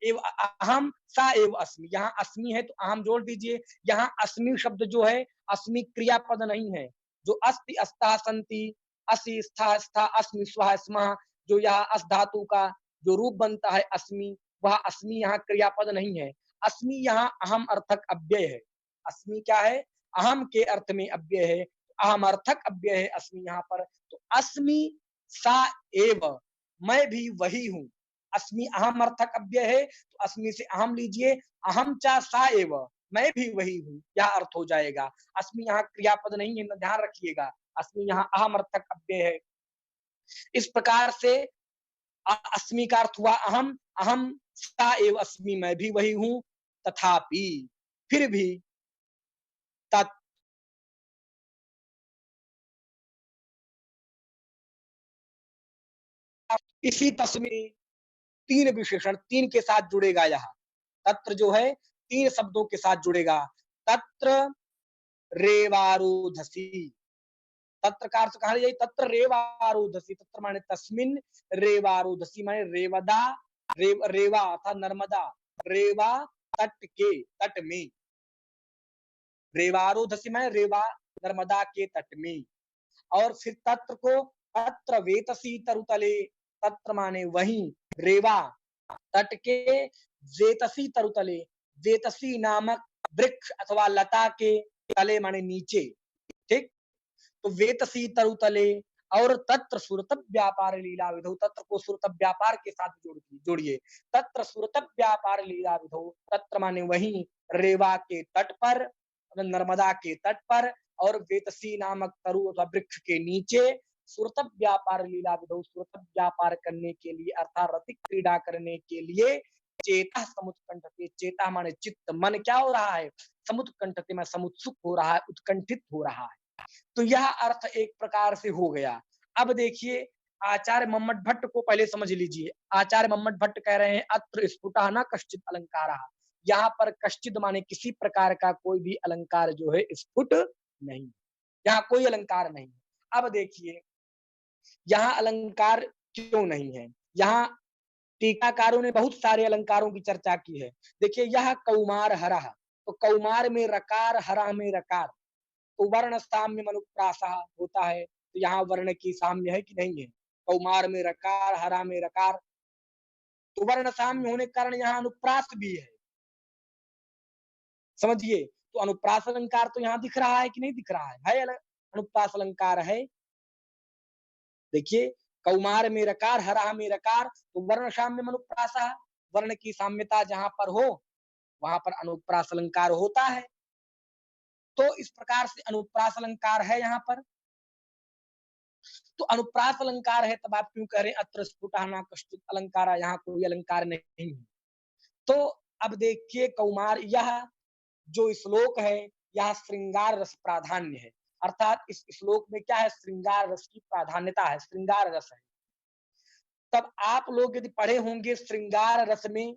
एव अहम सा एव अस्मि, यहाँ अस्मि है तो अहम जोड़ दीजिए। यहाँ अस्मि शब्द जो है, अस्मि क्रियापद नहीं है। जो अस्ति अस्ता संति, असि स्था स्था, अस्मि स्वः स्मः, जो यह अस धातु का जो रूप बनता है अस्मि, वह अस्मि यहाँ क्रियापद नहीं है। अस्मि यहाँ अहम अर्थक अव्यय है। अस्मि क्या है? अहम के अर्थ में अव्यय है, अहम अर्थक अव्यय है अस्मि यहाँ पर। तो अस्मि सा एव, मैं भी वही हूँ। अस्मि अहम अर्थक अव्यय है, तो अस्मि से अहम लीजिए, अहम चा सा एव, मैं भी वही हूँ, यह अर्थ हो जाएगा। अस्मि यहाँ क्रियापद नहीं है, ध्यान रखिएगा। अस्मि यहाँ अहम अर्थक अव्यय है। इस प्रकार से अस्मि का अर्थ हुआ अहम, अहम सा एव अस्मि, मैं भी वही हूँ। तथापि, फिर भी, तत् इसी तस्में तीन विशेषण, तीन के साथ जुड़ेगा यह तत्र जो है, तीन शब्दों के साथ जुड़ेगा। तत्र रेवारोधसी, तत्र का अर्थ कहा जाए, तत्र रेवारोधसी, तत्र माने तस्मिन, रेवारोधसी माने रेवदा, रेवा अर्थात नर्मदा, रेवा तट के, तट में, रेवारोधसी माने रेवा नर्मदा के तट में। और फिर तत्र को तत्र वेतसी तरुतले, तत्र माने वही, रेवा तट के, वेतसी तरुतले, वेतसी नामक वृक्ष अथवा लता के तले माने नीचे, ठीक। तो वेतसी तरुतले, और तत्र सुरत व्यापार लीला विधौ, तत्र को सुरत व्यापार के साथ जोड़िए। तत्र सुरत व्यापार लीला विधौ, तत्र माने वही, रेवा के तट पर, नर्मदा के तट पर, और वेतसी नामक तरु वृक्ष के नीचे, सुरत व्यापार लीला विधौ, सुरत व्यापार करने के लिए अर्थात रतिक क्रीड़ा करने के लिए, चेता समुत्कंठते, चेता माने चित्त, मन क्या हो रहा है? समुत्कंठते में समुत्सुक हो रहा है, उत्कंठित हो रहा है। तो यह अर्थ एक प्रकार से हो गया। अब देखिए, आचार्य मम्मट भट्ट को पहले समझ लीजिए। आचार्य मम्मट भट्ट कह रहे हैं अत्र स्फुटः न कश्चित अलंकारः, यहाँ पर कश्चित माने किसी प्रकार का कोई भी अलंकार जो है स्फुट नहीं, यहाँ कोई अलंकार नहीं। अब देखिए यहाँ अलंकार क्यों नहीं है? यहाँ टीकाकारों ने बहुत सारे अलंकारों की चर्चा की है। देखिए यह कौमार हरः, तो कौमार में रकार, हरः में रकार, तो वर्ण साम्य अनुप्रासः होता है। तो यहाँ वर्ण की साम्य है कि नहीं है? कौमार में रकार, हरा में रकार, तो वर्ण साम्य होने के कारण यहाँ अनुप्रास भी है, समझिए। तो अनुप्रास अलंकार तो यहाँ दिख रहा है कि नहीं दिख रहा है अनुप्रास अलंकार है। देखिए कौमार में रकार, हरा में रकार, तो वर्ण साम्य अनुप्रासः, वर्ण की साम्यता जहां पर हो वहां पर अनुप्रास अलंकार होता है। तो इस प्रकार से अनुप्रास अलंकार है यहाँ पर। तो अनुप्रास अलंकार है, तब आप क्यों कह रहे हैं अत्र स्फुटः न कश्चित् अलंकार, यहाँ कोई अलंकार नहीं है। तो अब देखिए कौमार, यह जो श्लोक है यह श्रृंगार रस प्राधान्य है। अर्थात इस श्लोक में क्या है, श्रृंगार रस की प्राधान्यता है, श्रृंगार रस है। तब आप लोग यदि पढ़े होंगे श्रृंगार रस में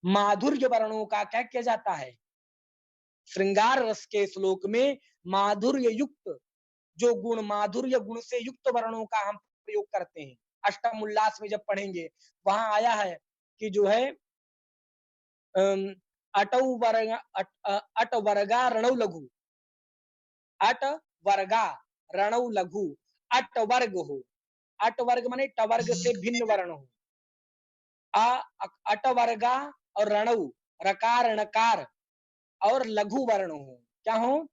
माधुर्य वर्णों का क्या किया जाता है, श्रृंगार रस के श्लोक में माधुर्य युक्त जो गुण, माधुर्य गुण से युक्त वर्णों का हम प्रयोग करते हैं। अष्टम उल्लास में जब पढ़ेंगे वहां आया है कि जो है अम, अटौ वर्गा अट वर्गा रणौ लघु, अट वर्गा रणौ लघु, अट वर्ग हो, अट वर्ग माने टवर्ग से भिन्न वर्ण हो, अट वर्गा और रणौ रकार णकार और लघु वर्ण हो, क्या हो,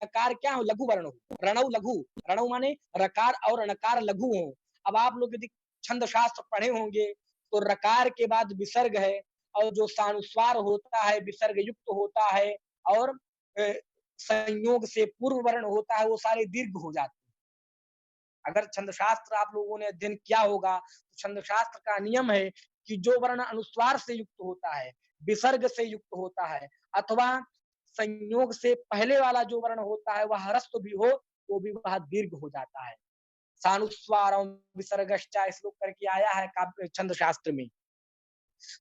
रकार क्या हो, लघु वर्ण हो, रणौ लघु, रणौ माने रकार और णकार लघु हो। अब आप लोग यदि छंद शास्त्र पढ़े होंगे तो रकार के बाद विसर्ग है और जो सानुस्वार होता है विसर्ग युक्त होता है और संयोग से पूर्व वर्ण होता है वो सारे दीर्घ हो जाते हैं। अगर छंद शास्त्र आप लोगों ने अध्ययन किया होगा तो छंद शास्त्र का नियम है कि जो वर्ण अनुस्वार से युक्त होता है, विसर्ग से युक्त होता है अथवा संयोग से पहले वाला जो वर्ण होता है वह ह्रस्व भी हो वो भी वह दीर्घ हो जाता है। सानुस्वारम विसर्गश्चा श्लोक करके आया है काव्य छंद शास्त्र में।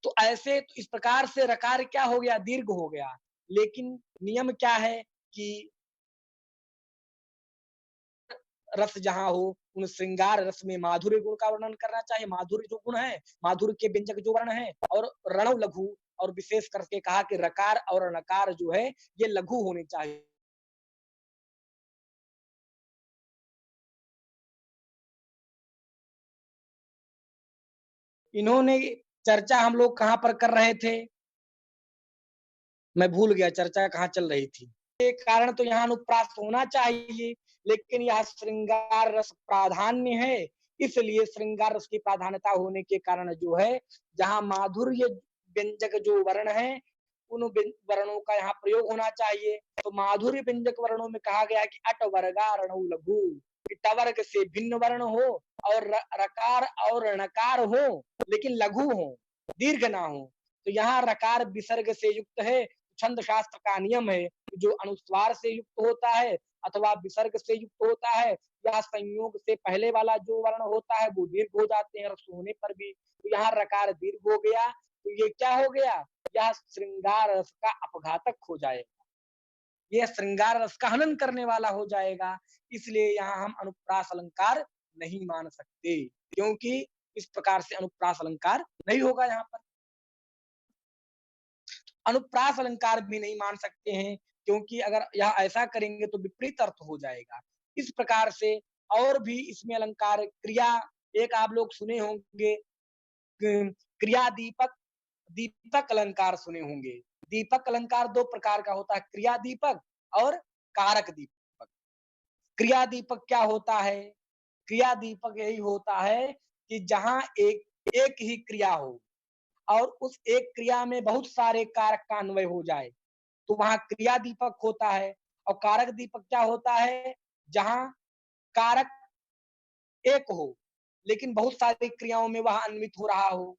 तो ऐसे तो इस प्रकार से रकार क्या हो गया, दीर्घ हो गया। लेकिन नियम क्या है कि रस जहाँ हो उन श्रृंगार रस में माधुर्य गुण का वर्णन करना चाहिए। माधुर्य जो गुण है, माधुर्य के व्यंजक जो वर्ण है, और रणव लघु, और विशेष करके कहा कि रकार और नकार जो है ये लघु होने चाहिए। इन्होंने चर्चा हम लोग कहाँ पर कर रहे थे, मैं भूल गया चर्चा कहाँ चल रही थी। एक कारण तो यहाँ अनुप्रास होना चाहिए, लेकिन यह श्रृंगार रस प्राधान्य है, इसलिए श्रृंगार रस की प्राधान्यता होने के कारण जो है जहाँ माधुर्य व्यंजक जो वर्ण है उन वर्णों का यहाँ प्रयोग होना चाहिए। तो माधुर्य व्यंजक वर्णों में कहा गया कि अट वर्गा रणु लघु, टवर्ग से भिन्न वर्ण हो और रकार और णकार हो लेकिन लघु हो, दीर्घ ना हो। तो यहाँ रकार विसर्ग से युक्त है। छंद शास्त्र का नियम है जो अनुस्वार से युक्त होता है अथवा विसर्ग से युक्त होता है या संयोग से पहले वाला जो वर्ण होता है वो दीर्घ हो जाते हैं रस होने पर भी। तो यहाँ रकार दीर्घ हो गया तो ये क्या हो गया, यह श्रृंगार रस का अपघातक हो जाएगा, यह श्रृंगार रस का हनन करने वाला हो जाएगा। इसलिए यहाँ हम अनुप्रास अलंकार नहीं मान सकते, क्योंकि इस प्रकार से अनुप्रास अलंकार नहीं होगा। यहाँ पर अनुप्रास अलंकार भी नहीं मान सकते हैं, क्योंकि अगर यह ऐसा करेंगे तो विपरीत अर्थ हो जाएगा। इस प्रकार से और भी इसमें अलंकार क्रिया, एक आप लोग सुने होंगे क्रिया दीपक, दीपक अलंकार सुने होंगे। दीपक अलंकार दो प्रकार का होता है, क्रिया दीपक और कारक दीपक। क्रिया दीपक क्या होता है, क्रिया दीपक यही होता है कि जहां एक एक ही क्रिया हो और उस एक क्रिया में बहुत सारे कारक का अन्वय हो जाए तो वहां क्रिया दीपक होता है। और कारक दीपक क्या होता है, जहां कारक एक हो लेकिन बहुत सारी क्रियाओं में वह अन्वित हो रहा हो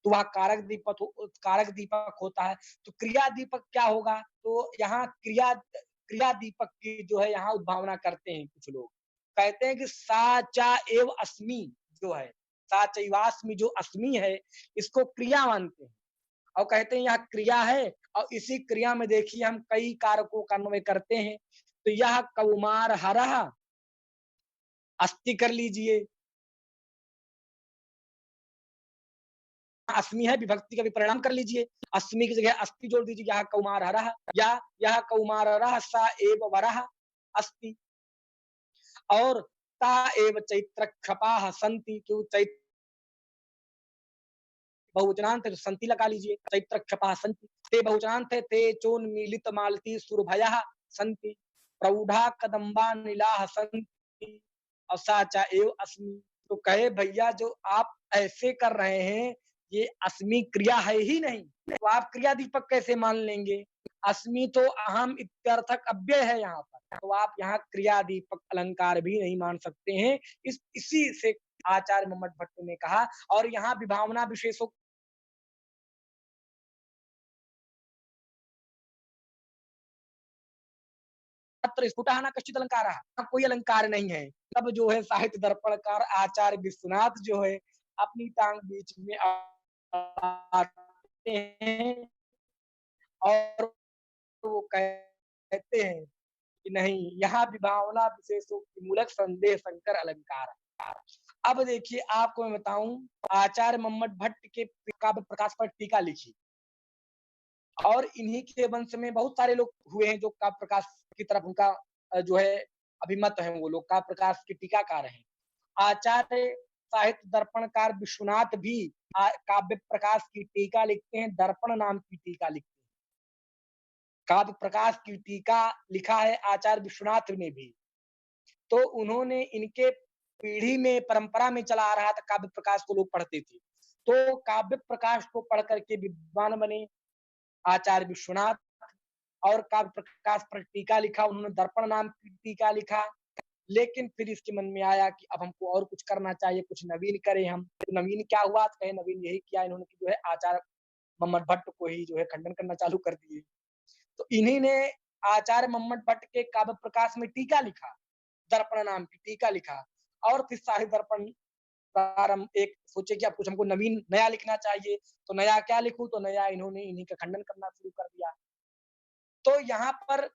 तो वह कारक दीपक होता है। तो क्रिया दीपक क्या होगा, तो यहाँ क्रिया क्रिया दीपक की जो है यहाँ उद्भावना करते हैं कुछ लोग, कहते हैं कि सा चा एव अस्मि जो है, सा चैवास्मि जो अस्मि है इसको क्रिया मानते हैं और कहते हैं यह क्रिया है और इसी क्रिया में देखिए हम कई कारकों का अन्वय करते हैं। तो यह कौमार हरह अस्थि कर लीजिए, अस्मि है विभक्ति का विपरिणाम कर लीजिए, अस्मि की जगह अस्थि जोड़ दीजिए, यह कौमार हरह या यह कौमार हरह सा एव वरह अस्ति। और ता एव चैत्र क्षपाः सन्ति, क्यों चैत्र बहुवचनांत है तो संति लगा लीजिए, चैत्र क्षपाः सन्ति। ते बहुवचनांत है, ते चोन्मीलित मालती सुरभयः सन्ति, प्रौढ़ा कदम्बा नीलाः सन्ति और साचा एव अस्मि। तो कहे भैया जो आप ऐसे कर रहे हैं ये अस्मि क्रिया है ही नहीं, तो आप क्रिया दीपक कैसे मान लेंगे, अस्मि तो अहम इत्यर्थक अव्यय है यहाँ पर, तो आप यहाँ क्रिया दीपक अलंकार भी नहीं मान सकते हैं। इसी से आचार्य मम्मट भट्ट ने कहा। और यहाँ विभावना विशेषों तत्र स्फुटः न कश्चित् अलंकारः, यहाँ कोई अलंकार नहीं है। तब जो है साहित्य दर्पणकार आचार्य विश्वनाथ जो है अपनी टांग बीच में अड़ाते हैं और वो कहते हैं कि नहीं, यहाँ विभावना विशेषोक्ति मूलक संदेह संकर अलंकार है। अब देखिए आपको मैं बताऊं, आचार्य मम्मट भट्ट के काव्य प्रकाश पर टीका लिखी और इन्हीं के वंश में बहुत सारे लोग हुए हैं जो काव्य प्रकाश की तरफ उनका जो है अभिमत है, वो लोग काव्य प्रकाश के टीकाकार हैं। आचार्य साहित्य दर्पणकार विश्वनाथ भी काव्य प्रकाश की टीका लिखते हैं, दर्पण नाम की टीका लिखते हैं। काव्य प्रकाश की टीका लिखा है आचार्य विश्वनाथ ने भी। तो उन्होंने इनके पीढ़ी में परंपरा में चला आ रहा था, काव्य प्रकाश को लोग पढ़ते थे। तो काव्य प्रकाश को पढ़ करके विद्वान बने आचार्य विश्वनाथ और काव्य प्रकाश पर टीका लिखा, उन्होंने दर्पण नाम की टीका लिखा। लेकिन फिर इसके मन में आया कि अब हमको और कुछ करना चाहिए, कुछ नवीन करें हम। तो नवीन क्या हुआ? तो कहे नवीन यही किया इन्होंने कि जो है आचार्य मम्मट भट्ट को ही जो है खंडन करना चालू कर दिए। तो इन्हीं ने आचार्य मम्मट भट्ट के काव्य प्रकाश में टीका लिखा, दर्पण नाम की टीका लिखा और फिर साहित्य दर्पण प्रारंभ एक सोचे कि अब कुछ हमको नवीन नया लिखना चाहिए, तो नया क्या लिखूं? तो नया इन्होंने इन्हीं का खंडन करना शुरू कर दिया। तो यहाँ पर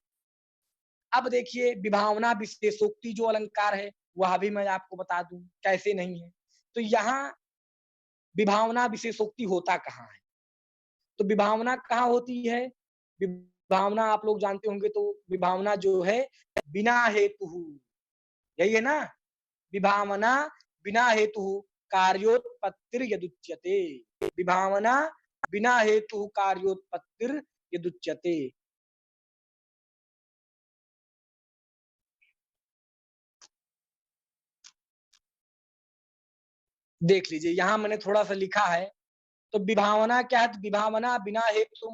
अब देखिए विभावना विशेषोक्ति जो अलंकार है वह भी मैं आपको बता दूं कैसे नहीं है। तो यहाँ विभावना विशेषोक्ति होता कहाँ है? तो विभावना कहाँ होती है? विभावना आप लोग जानते होंगे, तो विभावना जो है बिना हेतु, यही है ना? विभावना बिना हेतु कार्योत्पत्तिर यदुच्यते। विभावना बिना हेतु कार्योत्पत्तिर यदुच्यते। देख लीजिए यहाँ मैंने थोड़ा सा लिखा है। तो विभावना क्या है? तो विभावना बिना हेतु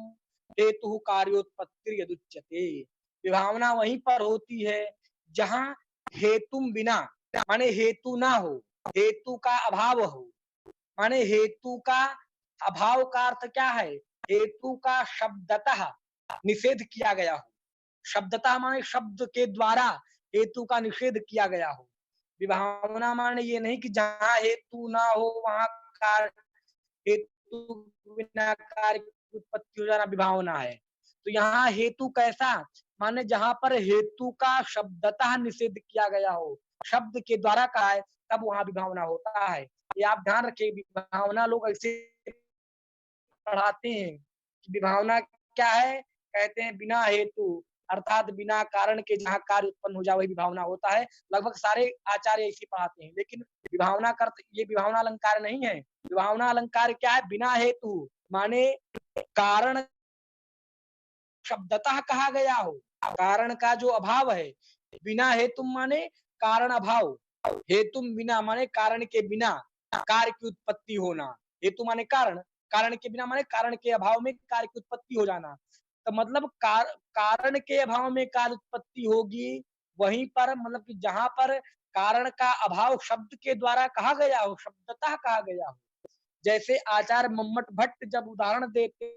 हेतु कार्योत्पत्तिर यदुच्यते। विभावना वहीं पर होती है जहां हेतु बिना, माने हेतु ना हो, हेतु का अभाव हो। माने हेतु का अभाव का अर्थ क्या है? हेतु का शब्दतः निषेध किया गया हो। शब्दतः माने शब्द के द्वारा हेतु का निषेध किया गया हो। विभावना माने ये नहीं कि जहां हेतु ना हो वहां कार्य, हेतु बिना कार्य की उत्पत्ति हो जाना विभावना है। तो यहाँ हेतु कैसा? माने जहां पर हेतु का शब्दतः निषेध किया गया हो, शब्द के द्वारा कहा है, तब वहां विभावना होता है। ये आप ध्यान रखिए, विभावना लोग ऐसे पढ़ाते हैं कि विभावना क्या है? कहते हैं बिना हेतु अर्थात बिना कारण के जहाँ कार्य उत्पन्न हो जाए वही विभावना होता है। लगभग सारे आचार्य ऐसे पढ़ाते हैं। लेकिन विभावना का अर्थ ये विभावना अलंकार नहीं है। विभावना अलंकार क्या है? बिना हेतु माने कारण शब्दतः कहा गया हो, कारण का जो अभाव है। बिना हेतु माने कारण अभाव, हेतु बिना माने कारण के बिना कार्य की उत्पत्ति होना। हेतु माने कारण, कारण के बिना माने कारण के अभाव में कार्य की उत्पत्ति हो जाना। तो मतलब कारण के अभाव में कार्य उत्पत्ति होगी वहीं पर, मतलब कि जहां पर कारण का अभाव शब्द के द्वारा कहा गया हो, शब्दतः कहा गया हो। जैसे आचार्य मम्मट भट्ट जब उदाहरण देते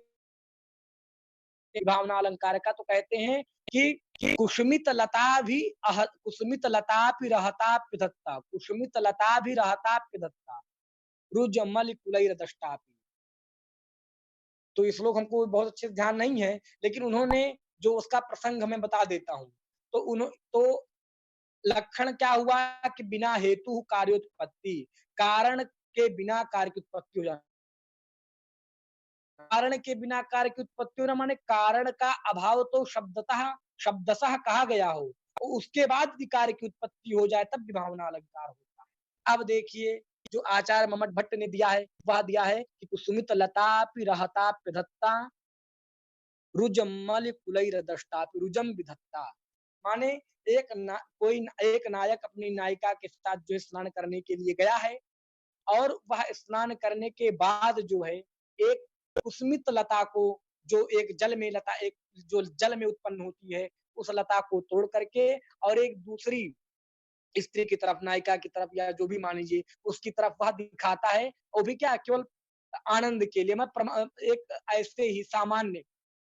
भावना अलंकार का, तो कहते हैं कि कुसुमित लता भी कुसुमित लता भी रहता पिधत्ता, कुसुमित लता भी रहता पिधत्ता, रुजमल कुलैर दष्टापि। तो ये श्लोक हमको बहुत अच्छे से ध्यान नहीं है, लेकिन उन्होंने जो उसका प्रसंग हमें बता देता हूँ। तो लक्षण क्या हुआ कि बिना हेतु कार्योत्पत्ति, कारण के बिना कार्य की उत्पत्ति हो जाना। कारण के बिना कार्य की उत्पत्ति होना माने कारण का अभाव तो शब्दतः शब्दशः कहा गया हो, तो उसके बाद भी कार्य की उत्पत्ति हो जाए तब विभावना अलंकार होता है। अब देखिए जो आचार्य मम्मट भट्ट ने दिया है वह दिया है कि कुसुमित लतापि रहता पिधत्ता रुजमल कुलैर दष्टापि रुजम विधत्ता। माने कोई एक नायक अपनी नायिका के साथ जो स्नान करने के लिए गया है और वह स्नान करने के बाद जो है एक कुसुमित लता को, जो एक जल में लता, एक जो जल में उत्पन्न होती है, उस लता को तोड़ करके और एक दूसरी स्त्री की तरफ, नायिका की तरफ या जो भी मान लीजिए उसकी तरफ वह दिखाता है। वो भी क्या, केवल आनंद के लिए। मैं एक ऐसे ही सामान्य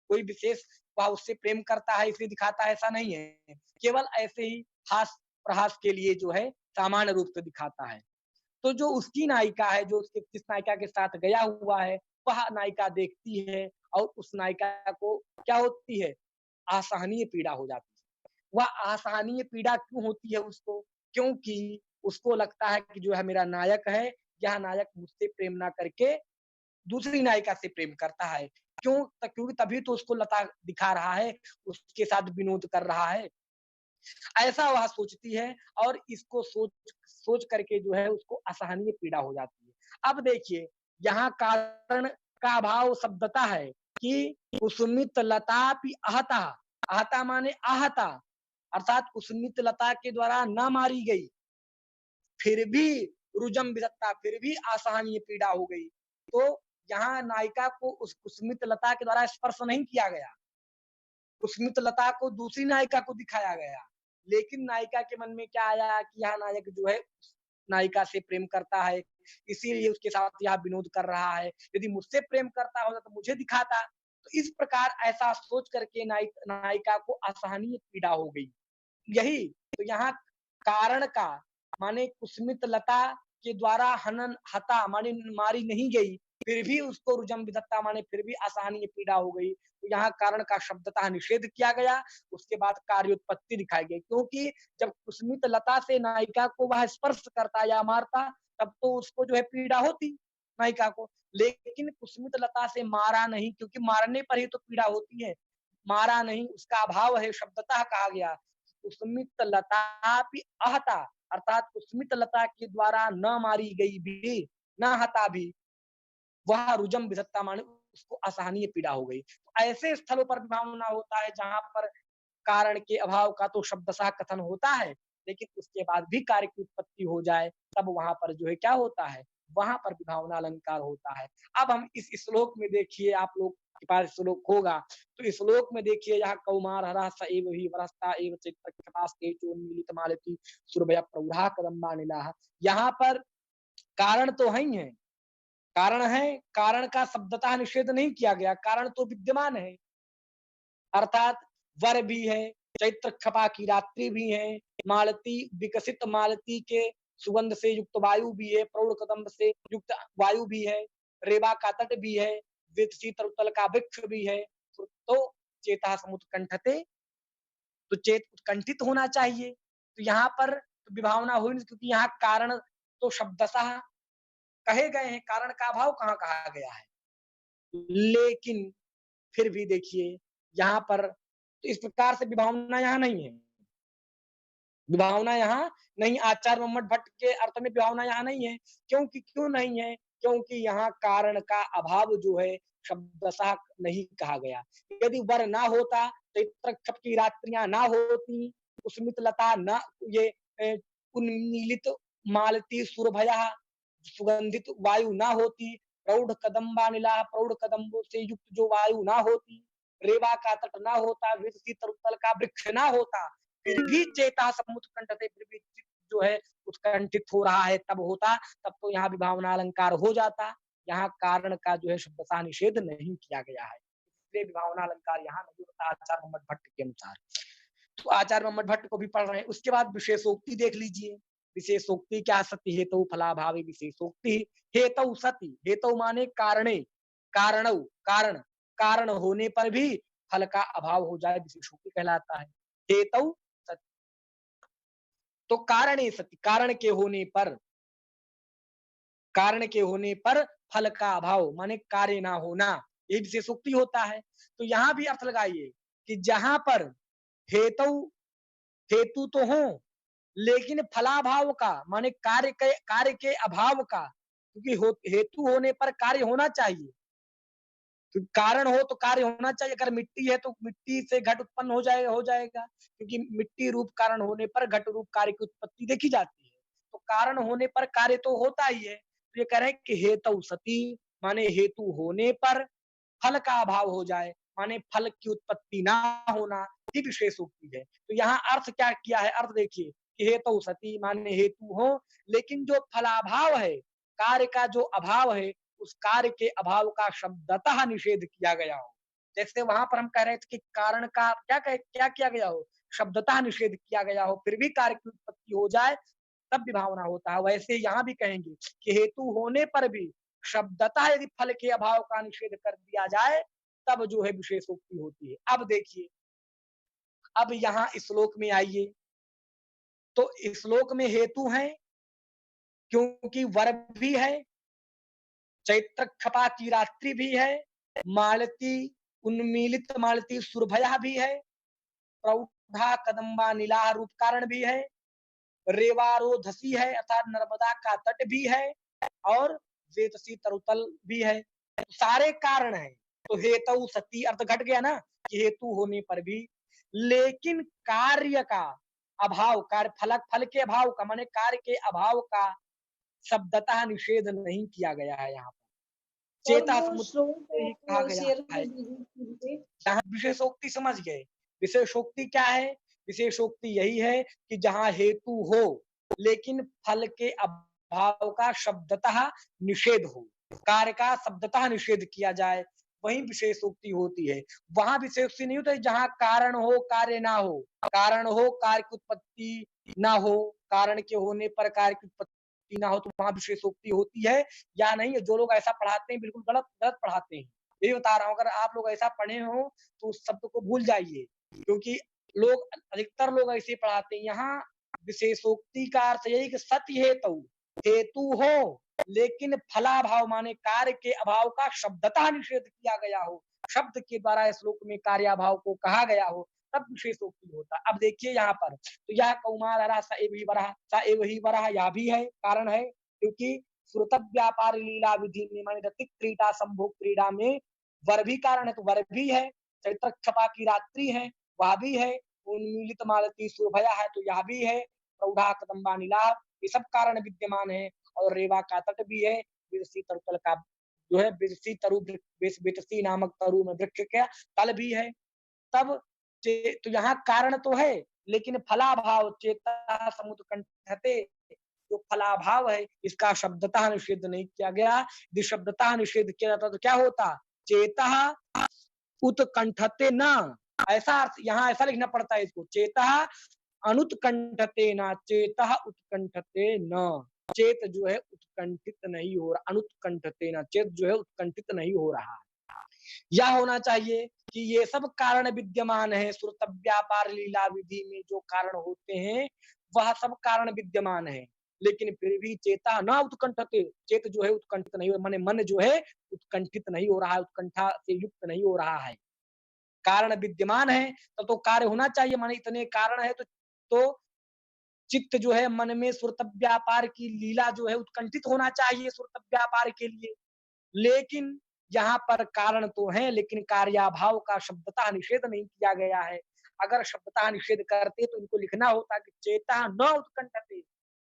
कोई विशेष वह उससे प्रेम करता है इसलिए दिखाता है, ऐसा नहीं है। केवल ऐसे ही हास प्रहास के लिए जो है सामान्य रूप से दिखाता है। तो जो उसकी नायिका है, जो उसके जिस नायिका के साथ गया हुआ है, वह नायिका देखती है और उस नायिका को क्या होती है? असहनीय पीड़ा हो जाती है। वह असहनीय पीड़ा क्यों होती है उसको? क्योंकि उसको लगता है कि जो है मेरा नायक है, यह नायक मुझसे प्रेम ना करके दूसरी नायिका से प्रेम करता है। क्योंकि तभी तो उसको लता दिखा रहा है, उसके साथ विनोद कर रहा है। ऐसा वह सोचती है और इसको सोच सोच करके जो है उसको असहनीय पीड़ा हो जाती है। अब देखिए, यहाँ कारण का अभाव शब्दता है कि कुसुमित लतापि आहता, आहता माने आहता, अर्थात कुसुमित लता के द्वारा न मारी गई, फिर भी रुजम बिधत्ता, फिर भी असहनीय पीड़ा हो गई। तो यहाँ नायिका को उस कुसुमित लता के द्वारा स्पर्श नहीं किया गया। कुसुमित लता को दूसरी नायिका को दिखाया गया। लेकिन नायिका के मन में क्या आया कि यह नायक जो है नायिका से प्रेम करता है, इसीलिए उसके साथ यह विनोद कर रहा है। यदि मुझसे प्रेम करता होता तो मुझे दिखाता। तो इस प्रकार ऐसा सोच करके नायिका को असहनीय पीड़ा हो गई। यही तो यहाँ कारण का माने कुसुमित लता के द्वारा हनन हता माने मारी नहीं गई, फिर भी उसको रुजम विधत्ता माने फिर भी असहनीय पीड़ा हो गई। तो यहाँ कारण का शब्दतः निषेध किया गया, उसके बाद कार्योत्पत्ति दिखाई गई। क्योंकि जब कुसुमित लता से नायिका को वह स्पर्श करता या मारता, तब तो उसको जो है पीड़ा होती नायिका को। लेकिन कुसुमित लता से मारा नहीं, क्योंकि मारने पर ही तो पीड़ा होती है। मारा नहीं, उसका अभाव है, शब्दतः कहा गया। कुसुमित लतापि आहता, अर्थात कुसुमित लता के द्वारा न मारी गई भी, न हता भी, वह रुजम विधत्ता माने उसको असहनीय पीड़ा हो गई। तो ऐसे स्थलों पर विभावना होता है जहाँ पर कारण के अभाव का तो शब्दशः कथन होता है, लेकिन उसके बाद भी कार्य की उत्पत्ति हो जाए, तब वहाँ पर जो है क्या होता है? वहाँ पर विभावना अलंकार होता है। अब हम इस श्लोक में देखिए, आप लोग के पास श्लोक होगा, तो इस श्लोक में देखिए यहाँ कौमार हरः स एव हि वरस्ता एव चित्तक्षपास्ते चोन्मीलित मालति सुरभय प्रौढ़ा कदम्बा नीलाः। यहाँ पर कारण तो है ही है, कारण है, कारण का शब्दतः निषेध नहीं किया गया, कारण तो विद्यमान है। अर्थात वर भी है, चैत्र क्षपा की रात्रि भी है, मालती विकसित मालती के सुगंध से युक्त वायु भी है, प्रौढ़ कदम्ब से युक्त वायु भी है, रेवा का तट भी है, शीतल का वृक्ष भी है। तो चेता समुत्कंठते, तो चेत उत्कंठित होना चाहिए। तो यहाँ पर तो विभावना हुई नहीं, क्योंकि यहाँ कारण तो शब्दशः कहे गए हैं, कारण का अभाव कहाँ कहा गया है। लेकिन फिर भी देखिए यहाँ पर तो इस प्रकार से विभावना यहाँ नहीं है। विभावना यहाँ नहीं, आचार्य मोहम्मद भट्ट के अर्थ में विभावना यहाँ नहीं है। क्योंकि क्यों नहीं है? क्योंकि यहाँ कारण का अभाव जो है शब्दशः नहीं कहा गया। यदि वर ना होता, चैत्रक्षप की रात्रियां ना होती, कुसुमित लता न ये उन्मीलित मालती सुरभया सुगंधित वायु ना होती, प्रौढ़ कदम्बा नीला प्रौढ़ कदम्बों से युक्त जो वायु ना होती, रेवा का तट ना होता, विरसी तरुतल का वृक्ष ना होता, फिर भी चेता समुत्कंठते, फिर भी चित्त जो है उत्कंठित हो रहा है, तब होता, तब तो यहाँ विभावना अलंकार हो जाता। यहाँ कारण का जो है शब्दशः निषेध नहीं किया गया है, इसलिए विभावना अलंकार यहाँ नहीं होता आचार्य मोहम्मद भट्ट के अनुसार। तो आचार्य मोहम्मद भट्ट को भी पढ़ रहे हैं। उसके बाद विशेषोक्ति देख लीजिए। विशेषोक्ति क्या? सति हेतु फलाभावी विशेषोक्ति। हेतु सति, हेतु माने कारणे, कारणौ कारण, कारण होने पर भी फल का अभाव हो जाए, विशेषोक्ति कहलाता है। हेतु सति, तो कारणे सति, कारण के होने पर, कारण के होने पर फल का अभाव माने कार्य ना होना, ये विशेषोक्ति होता है। तो यहाँ भी अर्थ लगाइए कि जहां पर हेतु हेतु तो हो, लेकिन फलाभाव का माने कार्य के अभाव का, क्योंकि हेतु होने पर कार्य होना चाहिए। तो कारण हो तो कार्य होना चाहिए। अगर मिट्टी है तो मिट्टी से घट उत्पन्न हो जाएगा, क्योंकि मिट्टी रूप कारण होने पर घट रूप कार्य की उत्पत्ति देखी जाती है। तो कारण होने पर कार्य तो होता ही है। तो ये कह रहे हैं कि हेतु सती माने हेतु होने पर फल का अभाव हो जाए, माने फल की उत्पत्ति ना होना, ही विशेष उक्ति है। तो यहाँ अर्थ क्या किया है? अर्थ देखिए कि हेतु सती माने हेतु हो, लेकिन जो फलाभाव है, कार्य का जो अभाव है, उस कार्य के अभाव का शब्दतः निषेध किया गया हो। जैसे वहां पर हम कह रहे थे कि कारण का क्या किया गया हो, शब्दतः निषेध किया गया हो, फिर भी कार्य की उत्पत्ति हो जाए तब विभावना होता है। वैसे यहाँ भी कहेंगे कि हेतु होने पर भी शब्दतः यदि फल के अभाव का निषेध कर दिया जाए तब जो है विशेषोक्ति होती है। अब देखिए, अब यहाँ श्लोक में आइए, तो श्लोक में हेतु है क्योंकि वर भी है, चैत्र क्षपा की रात्रि भी है, मालती उन्मीलित मालती सुरभया भी है, प्रौढ़ा कदम्बा नीला रूप कारण भी है, रेवारो धसी है अर्थात नर्मदा का तट भी है, और वेतसी तरुतल भी है। तो सारे कारण हैं। तो हेतु सती अर्थ घट गया ना कि हेतु होने पर भी, लेकिन कार्य का अभाव, कार्य फल के अभाव का माने कार्य के अभाव का शब्दतः निषेध नहीं किया गया है। यहाँ पर और चेता वो समुद्र श्लोक से ही कहा आप गया शेयर है। कर दीजिए। यहाँ विशेषोक्ति समझ गए। विशेषोक्ति क्या है? विशेषोक्ति यही है कि जहां हेतु हो लेकिन फल के अभाव का शब्दतः निषेध हो, कार्य का शब्दतः निषेध किया जाए, वही विशेषोक्ति होती है। वहां विशेषोक्ति नहीं होती जहां कारण हो कार्य ना हो, कारण हो कार्य की उत्पत्ति ना हो, कारण के होने पर कार्य की उत्पत्ति ना हो, तो वहां विशेषोक्ति होती है या नहीं। जो लोग ऐसा पढ़ाते हैं बिल्कुल गलत गलत पढ़ाते हैं। यही बता रहा हूं, अगर आप लोग ऐसा पढ़े हो तो उस शब्द को भूल जाइए, क्योंकि लोग अधिकतर लोग ऐसे पढ़ाते हैं। यहाँ विशेषोक्ति का अर्थ यही कि सत्य हेतु, हेतु हो लेकिन फलाभाव माने कार्य के अभाव का शब्दतः निषेध किया गया हो, शब्द के द्वारा श्लोक में कार्याभाव को कहा गया हो, तब विशेषोक्ति होता। अब देखिए यहाँ पर, तो यह कौमार हरा सा एव ही वराह, सा एव ही वराह, यह भी है कारण है, क्योंकि श्रुत व्यापार लीला विधि में माने रतिक क्रीडा संभोग क्रीड़ा में वर भी कारण है, तो वर भी है, चैत्र क्षपा की रात्रि है वह भी है, उन्मीलित मालती सुरभया है तो यह भी है, प्रौढ़ा कदम्बा नीला, ये सब कारण विद्यमान है, और रेवा का तट भी है, बिरसी तरुतल का जो है बिरसी तरु बिरसी नामक तरु में वृक्ष का तल भी है। तब तो यहाँ कारण तो है लेकिन फलाभाव चेता समुद्र कंठते, जो फलाभाव है इसका शब्दतः निषेध नहीं किया गया। यदि शब्दतः निषेध किया जाता तो क्या होता, चेता उत्कंठते न, ऐसा अर्थ यहाँ ऐसा लिखना पड़ता है इसको, चेता अनुत्कंठते न, चेता उत्कंठते न, चेत जो है उत्कंठित नहीं हो रहा, अनुत्कंठते न, चेत जो है उत्कंठित नहीं हो रहा। यह होना चाहिए कि ये सब कारण विद्यमान है, श्रुत व्यापार लीला विधि में जो कारण होते हैं वह सब कारण विद्यमान है, लेकिन फिर भी चेता न उत्कंठते, चेत जो है उत्कंठित नहीं हो, माने मन जो है उत्कंठित नहीं हो रहा है, उत्कंठा से युक्त नहीं हो रहा है। कारण विद्यमान है तो कार्य होना चाहिए, माने इतने कारण है तो चित्त जो है मन में सुरत व्यापार की लीला जो है उत्कंठित होना चाहिए सुरत व्यापार के लिए। लेकिन यहाँ पर कारण तो है लेकिन कार्याभाव का शब्दतः निषेध नहीं किया गया है। अगर शब्दतः निषेध करते तो इनको लिखना होता कि चेता न उत्कंठते,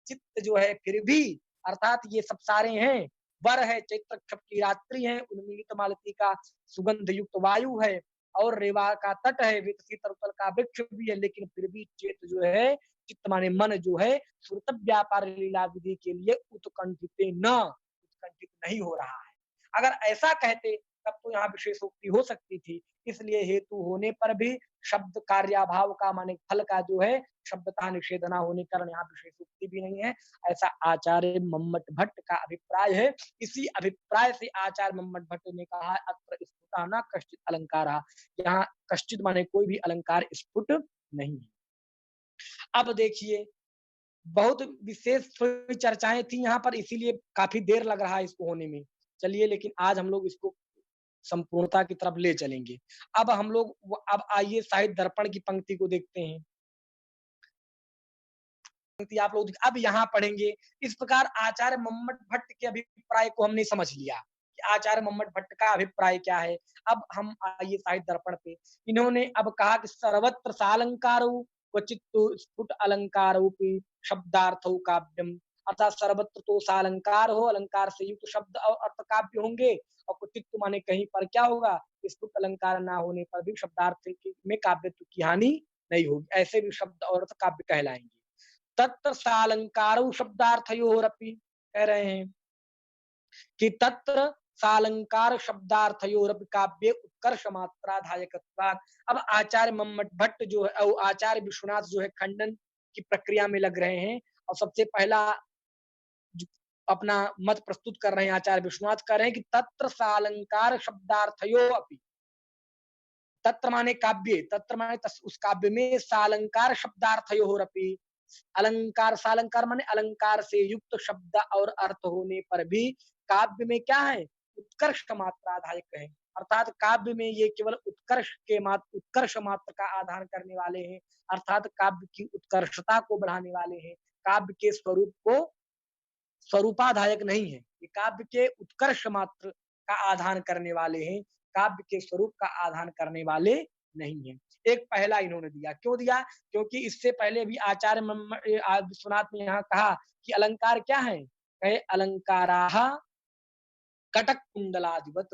चित्त जो है फिर भी, अर्थात ये सब सारे हैं, वर है, चैत्र क्षप की रात्रि है, उन्मीलित मालती का सुगंध युक्त वायु है, और रेवा का तट है, विकसित तरुतल का वृक्ष भी है, लेकिन फिर भी चेत जो है, चित्त माने मन जो है श्रुत व्यापार लीला विधि के लिए उत्कंठित नहीं हो रहा है। अगर ऐसा कहते तब तो यहाँ विशेषोक्ति हो सकती थी। इसलिए हेतु होने पर भी शब्द कार्याभाव का माने फल का जो है शब्दतः निषेध न होने कारण यहाँ विशेषोक्ति भी नहीं है, ऐसा आचार्य मम्मट भट्ट का अभिप्राय है। इसी अभिप्राय से आचार्य मम्मट भट्ट ने कहा अत्र स्फुटा न कश्चित अलंकार, यहाँ कश्चित माने कोई भी अलंकार स्फुट नहीं है। अब देखिए, बहुत विशेष थोड़ी चर्चाएं थी यहाँ पर, इसीलिए काफी देर लग रहा है इसको होने में। चलिए, लेकिन आज हम लोग इसको संपूर्णता की तरफ ले चलेंगे। अब हम लोग अब आइए साहित्य दर्पण की पंक्ति को देखते हैं। पंक्ति आप लोग अब यहाँ पढ़ेंगे। इस प्रकार आचार्य मम्मट भट्ट के अभिप्राय को हमने समझ लिया कि आचार्य मम्मट भट्ट का अभिप्राय क्या है। अब हम आइए साहित्य दर्पण पे। इन्होंने अब कहा कि सर्वत्र सालंकारो क्वचित स्फुट अलंकारोपि शब्दार्थो काव्यम, अर्थात सर्वत्र तो सालंकार हो, अलंकार से युक्त शब्द और अर्थ काव्य होंगे, और क्वचित माने कहीं पर क्या होगा, स्फुट अलंकार ना होने पर भी शब्दार्थ में काव्यत्व की हानि नहीं होगी, ऐसे भी शब्द और अर्थ काव्य कहलाएंगे। तत्र सालंकारो शब्दार्थयोरपि, कह रहे हैं कि तत्र सालंकार शब्दार्थयोरपि काव्ये उत्कर्ष मात्राधायकत्वात्। अब आचार्य मम्मट भट्ट जो है और आचार्य विश्वनाथ जो है खंडन की प्रक्रिया में लग रहे हैं और सबसे पहला अपना मत प्रस्तुत कर रहे हैं आचार्य विश्वनाथ, कह रहे हैं कि तत्र सालंकार शब्दार्थयो अपि, तत्र माने काव्य, तत्र माने उस काव्य में सालंकार शब्दार्थयोरपि, अलंकार सालंकार माने अलंकार से युक्त शब्द और अर्थ होने पर भी काव्य में क्या है, उत्कर्ष मात्राधायक है। अर्थात काव्य में ये केवल उत्कर्ष मात्र का आधान करने वाले हैं, अर्थात काव्य की उत्कर्षता को बढ़ाने वाले हैं, काव्य के स्वरूप को स्वरूपाधायक नहीं है। ये काव्य के उत्कर्ष मात्र का आधान करने वाले हैं, काव्य के स्वरूप का आधान करने वाले नहीं है। एक पहला इन्होंने दिया, क्यों दिया? क्योंकि इससे पहले भी आचार्य विश्वनाथ ने यहाँ कहा कि अलंकार क्या है? कहे अलंकाराः कटक कुंडलाधिपत।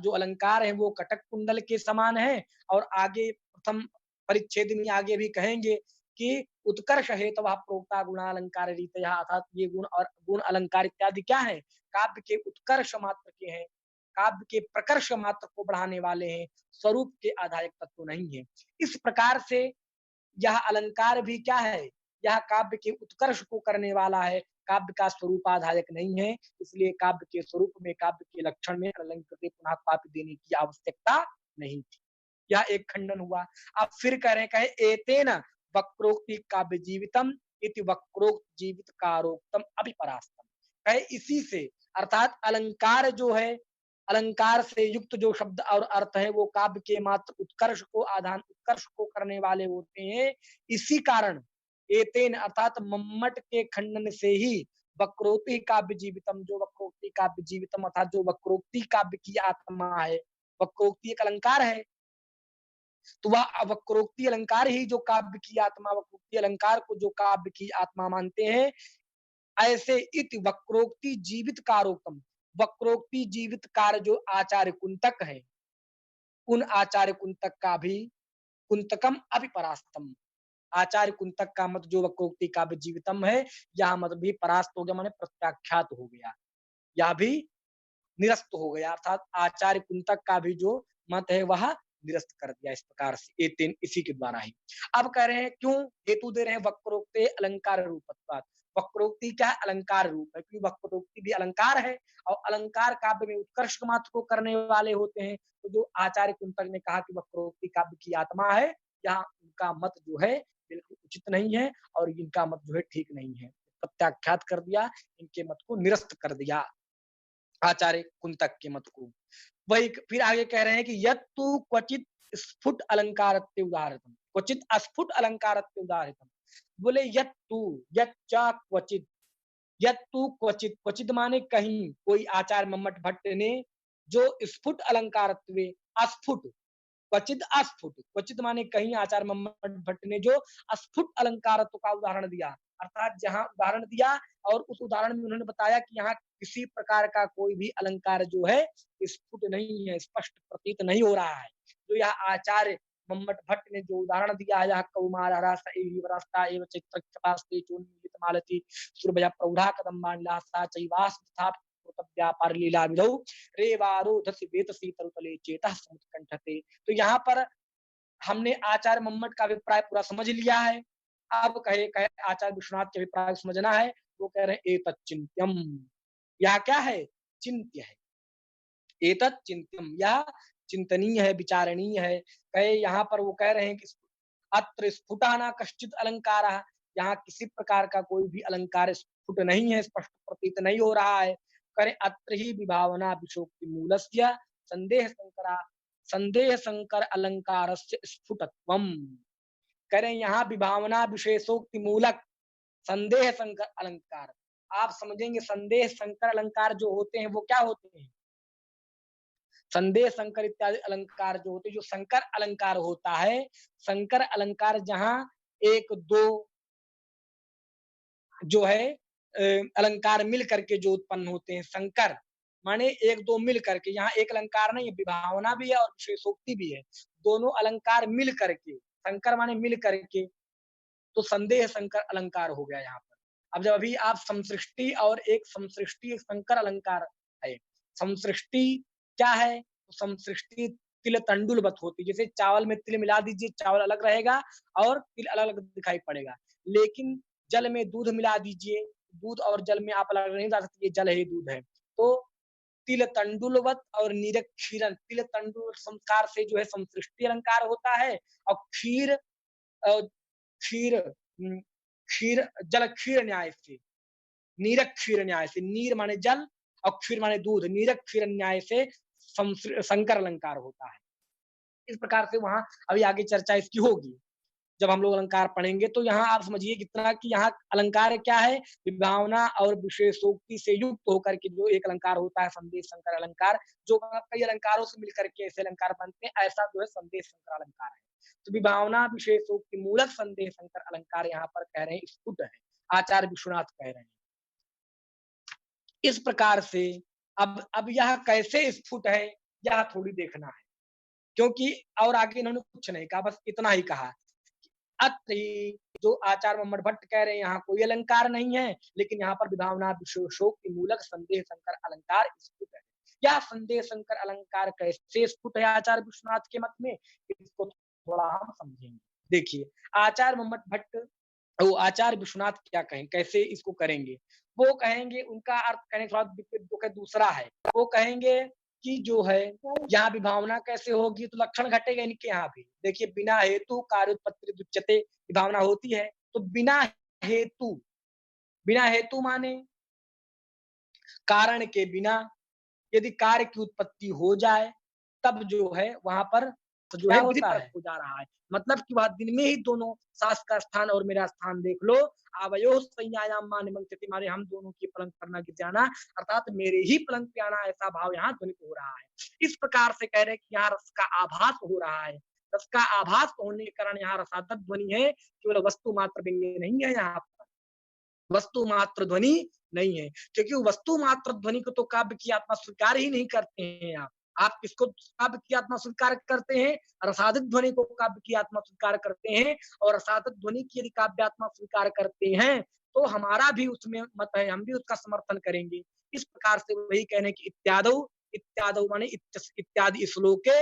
जो अलंकार है वो कटक कुंडल के समान है और आगे प्रथम परिच्छेद में आगे भी कहेंगे कि उत्कर्ष हेतु प्रोक्ता गुणालंकार रीतया, अर्थात ये गुण और गुण अलंकार इत्यादि क्या है, काव्य के उत्कर्ष मात्र के हैं, काव्य के प्रकर्ष मात्र को बढ़ाने वाले हैं, स्वरूप के आधायक तत्व नहीं है। इस प्रकार से यह अलंकार भी क्या है, यह काव्य के उत्कर्ष को करने वाला है, काव्य का स्वरूपाधायक नहीं है, इसलिए काव्य के स्वरूप में, काव्य के लक्षण में अलंकृत पुनः पापी देने की आवश्यकता नहीं थी। यह एक खंडन हुआ। अब फिर कह रहे हैं, कहे एतेन वक्रोक्ति काव्य जीवितम इति वक्रोक्त जीवित कारोक्तम अभिपरास्तम। कहे इसी से, अर्थात अलंकार जो है, अलंकार से युक्त जो शब्द और अर्थ है वो काव्य के मात्र उत्कर्ष को आधान, उत्कर्ष को करने वाले होते हैं। इसी कारण एतेन अर्थात मम्मट के खंडन से ही वक्रोक्ति काव्य जीवितम, जो वक्रोक्ति काव्य जीवितम अर्थात जो वक्रोक्ति काव्य की आत्मा है, वक्रोक्ति एक अलंकार है, तो वह वक्रोक्ति अलंकार ही जो काव्य की आत्मा, वक्रोक्ति अलंकार को जो काव्य की आत्मा मानते हैं, ऐसे इत वक्रोक्ति जीवित कारोक्तम, वक्रोक्ति जीवित कार जो आचार्य कुंतक है, उन आचार्य कुंतक का भी कुंतकम अभिपरास्तम, आचार्य कुंतक का मत जो वक्रोक्ति काव्य जीवितम है, यह मत भी परास्त हो गया, माने प्रत्याख्यात हो गया, यह भी निरस्त हो गया, अर्थात आचार्य कुंतक का भी जो मत है वह निरस्त कर दिया इस प्रकार से एतेन, इसी के द्वारा ही। अब कह रहे हैं क्यों हेतु दे रहे हैं, वक्रोक्ते अलंकार रूपत्वात्, वक्रोक्ति क्या है, अलंकार रूप है, क्योंकि वक्रोक्ति भी अलंकार है और अलंकार काव्य में उत्कर्ष मात्र को करने वाले होते हैं। तो जो आचार्य कुंतक ने कहा कि वक्रोक्ति काव्य की आत्मा है, यहाँ उनका मत जो है बिल्कुल उचित नहीं है और इनका मत जो है ठीक नहीं है, प्रत्याख्यात कर दिया, इनके मत को निरस्त कर दिया आचार्य कुंतक के मत को। वही फिर आगे कह रहे हैं कि यत्तु क्वचित स्फुट अलंकारत्य उदाहरणम, क्वचित अस्फुट अलंकारत्य उदाहरणम, बोले यत्तु यच्चा क्वचित, यत्तु क्वचित, क्वचित माने कहीं, कोई आचार्य मम्मट भट्ट ने जो स्फुट अलंकारत्व, अस्फुट, क्वचित अस्फुट, क्वचित माने कहीं आचार्य मम्मट भट्ट ने जो अस्फुट अलंकारत्व का उदाहरण दिया, अर्थात जहां उदाहरण दिया और उस उदाहरण में उन्होंने बताया कि यहाँ किसी प्रकार का कोई भी अलंकार जो है स्फुट नहीं है, स्पष्ट प्रतीत नहीं हो रहा है। तो यह आचार्य मम्मट भट्ट ने जो उदाहरण दिया है, यह कौमार रास्ता एव चित्र कपास्ते चूर्णित मालती सुरभया प्रौढ़ा कदम्बांडा सा चैवास तथा व्यापार लीला विधौ रेवारो धस वेतसी तरुतले चेतः समुत्कंठते। तो यहाँ पर हमने आचार्य मम्मट का अभिप्राय पूरा समझ लिया है। अब कहे आचार्य विश्वनाथ के अभिप्राय समझना है, वो कह रहे हैं एतत् चिंत्यम, यह क्या है, चिंत्य है, एतत् चिंत्यम, यह चिंतनीय है, विचारणीय है। कहे यहाँ पर वो कह रहे हैं कि अत्र स्फुटाना कश्चित अलंकार, यहाँ किसी प्रकार का कोई भी अलंकार स्फुट नहीं है, स्पष्ट प्रतीत नहीं हो रहा है। करे अत्र ही विभावना विशोक्ति मूलस्य संदेह संकर अलंकारस्य स्फुटत्वम। करें यहाँ विभावना विशेषोक्ति मूलक संदेह संकर अलंकार, आप समझेंगे संदेह संकर अलंकार जो होते हैं वो क्या होते हैं, संदेह संकर इत्यादि अलंकार जो होते हैं, जो संकर अलंकार होता है, संकर अलंकार जहां एक दो जो है अलंकार मिल करके जो उत्पन्न होते हैं, संकर माने एक दो मिल करके, यहाँ एक अलंकार नहीं, विभावना भी है और विशेषोक्ति भी है, दोनों अलंकार मिल करके, संकर माने मिल करके, तो संदेह संकर अलंकार हो गया यहाँ पर। अब जब अभी आप समसृष्टि और एक समसृष्टि एक संकर अलंकार है, समसृष्टि क्या है? तो समसृष्टि तिल तंडुलवत होती है। जैसे चावल में तिल मिला दीजिए, चावल अलग रहेगा और तिल अलग-अलग दिखाई पड़ेगा। लेकिन जल में दूध मिला दीजिए, दूध और जल में आप अलग नहीं जा सकते, ये जल है, ये दूध है। तो तिल तंडुलवत और नीरक क्षीरन, तिल तंडुल संस्कार से जो है समसृष्टि अलंकार होता है और क्षीर क्षीर जल क्षीर न्याय से, नीरक क्षीर न्याय से, नीर माने जल और क्षीर माने दूध, नीरक क्षीर न्याय से संकर अलंकार होता है। इस प्रकार से वहां अभी आगे चर्चा इसकी होगी जब हम लोग अलंकार पढ़ेंगे। तो यहाँ आप समझिए कितना कि यहाँ अलंकार क्या है, विभावना और विशेषोक्ति से युक्त होकर के जो एक अलंकार होता है संदेश संकर अलंकार, जो कई अलंकारों से मिलकर के ऐसे अलंकार बनते हैं, ऐसा जो है संदेश संकर अलंकार है। तो विभावना विशेषोक्ति मूलक संदेश संकर अलंकार यहाँ पर कह रहे हैं स्फुट है, आचार्य विश्वनाथ कह रहे हैं। इस प्रकार से अब यह कैसे स्फुट है, यह थोड़ी देखना है, क्योंकि और आगे इन्होंने कुछ नहीं कहा, बस इतना ही कहा। अत ही जो आचार्य मम्मट भट्ट कह रहे हैं यहाँ कोई अलंकार नहीं है, लेकिन यहाँ पर विभावना विशेषोक्ति मूलक संदेह संकर अलंकार स्फुट है। यह संदेह संकर अलंकार कैसे स्फुट है आचार्य विश्वनाथ के मत में, इसको थोड़ा हम समझेंगे। देखिए आचार्य मम्मट भट्ट वो आचार्य विश्वनाथ क्या कहें, कैसे इसको करेंगे। वो कहेंगे, उनका अर्थ कहने का थोड़ा दूसरा है। वो कहेंगे कि जो है यहाँ भी भावना कैसे होगी, तो लक्षण घटेगा इनके यहाँ भी। देखिए बिना हेतु कार्य उत्पत्ति दुच्यते भावना होती है, तो हेतु बिना हेतु माने कारण के बिना यदि कार्य की उत्पत्ति हो जाए, तब जो है वहां पर जो है विधि परक हो जा रहा है। मतलब कि वह दिन में ही दोनों सास का स्थान और मेरा स्थान देख लो, आवयो संज्ञायाम माने मंगते मारे हम दोनों की पलंग पर न गिर जाना, अर्थात मेरे ही पलंग पे आना, ऐसा भाव यहाँ ध्वनित हो रहा है। इस प्रकार से कह रहे हैं कि यहाँ रस का आभास हो रहा है। रस का आभास होने के कारण यहाँ रसातक ध्वनि है, केवल वस्तु मात्र व्यंग्य नहीं है यहाँ पर, वस्तु मात्र ध्वनि नहीं है, क्योंकि वस्तु मात्र ध्वनि को तो काव्य की आत्मा स्वीकार ही नहीं करते हैं आप किसको काव्य की आत्मा स्वीकार करते हैं? रसादित ध्वनि को काव्य की आत्मा स्वीकार करते हैं, और रसादित ध्वनि की यदि काव्य आत्मा स्वीकार करते हैं, तो हमारा भी उसमें मत है, हम भी उसका समर्थन करेंगे। इस प्रकार से वही कहने की इत्यादौ माने इत्यादि श्लोके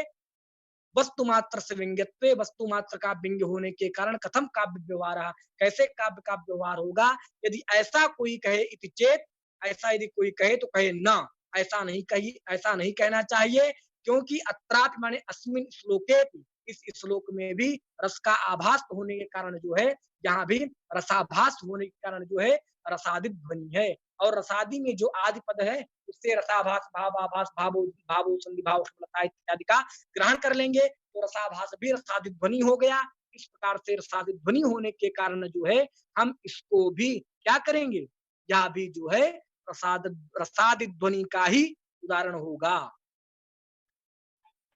वस्तु मात्र से व्यंग्यत्वे, वस्तु मात्र का व्यंग्य होने के कारण कथम काव्य व्यवहार, कैसे काव्य का व्यवहार होगा। यदि ऐसा कोई कहे इति चेत, ऐसा यदि कोई कहे तो कहे न, ऐसा नहीं कहना चाहिए, क्योंकि अत्रापि माने अस्मिन श्लोके, इस श्लोक में भी रस का आभास होने के कारण जो है, यहाँ भी रसाभास होने के कारण जो है रसादित ध्वनि है। और रसादि में जो आदि पद है, उससे रसाभास भाव आभास भावो भावो संधि भाव इत्यादि का ग्रहण कर लेंगे, तो रसाभास भी रसादित ध्वनि हो गया। इस प्रकार से रसादित ध्वनि होने के कारण जो है हम इसको भी क्या करेंगे, यह भी जो है रसादित ध्वनि का ही उदाहरण होगा।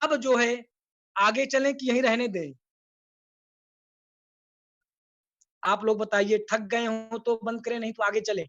अब जो है आगे चलें कि यहीं रहने दें? आप लोग बताइए, थक गए हो तो बंद करें, नहीं तो आगे चलें।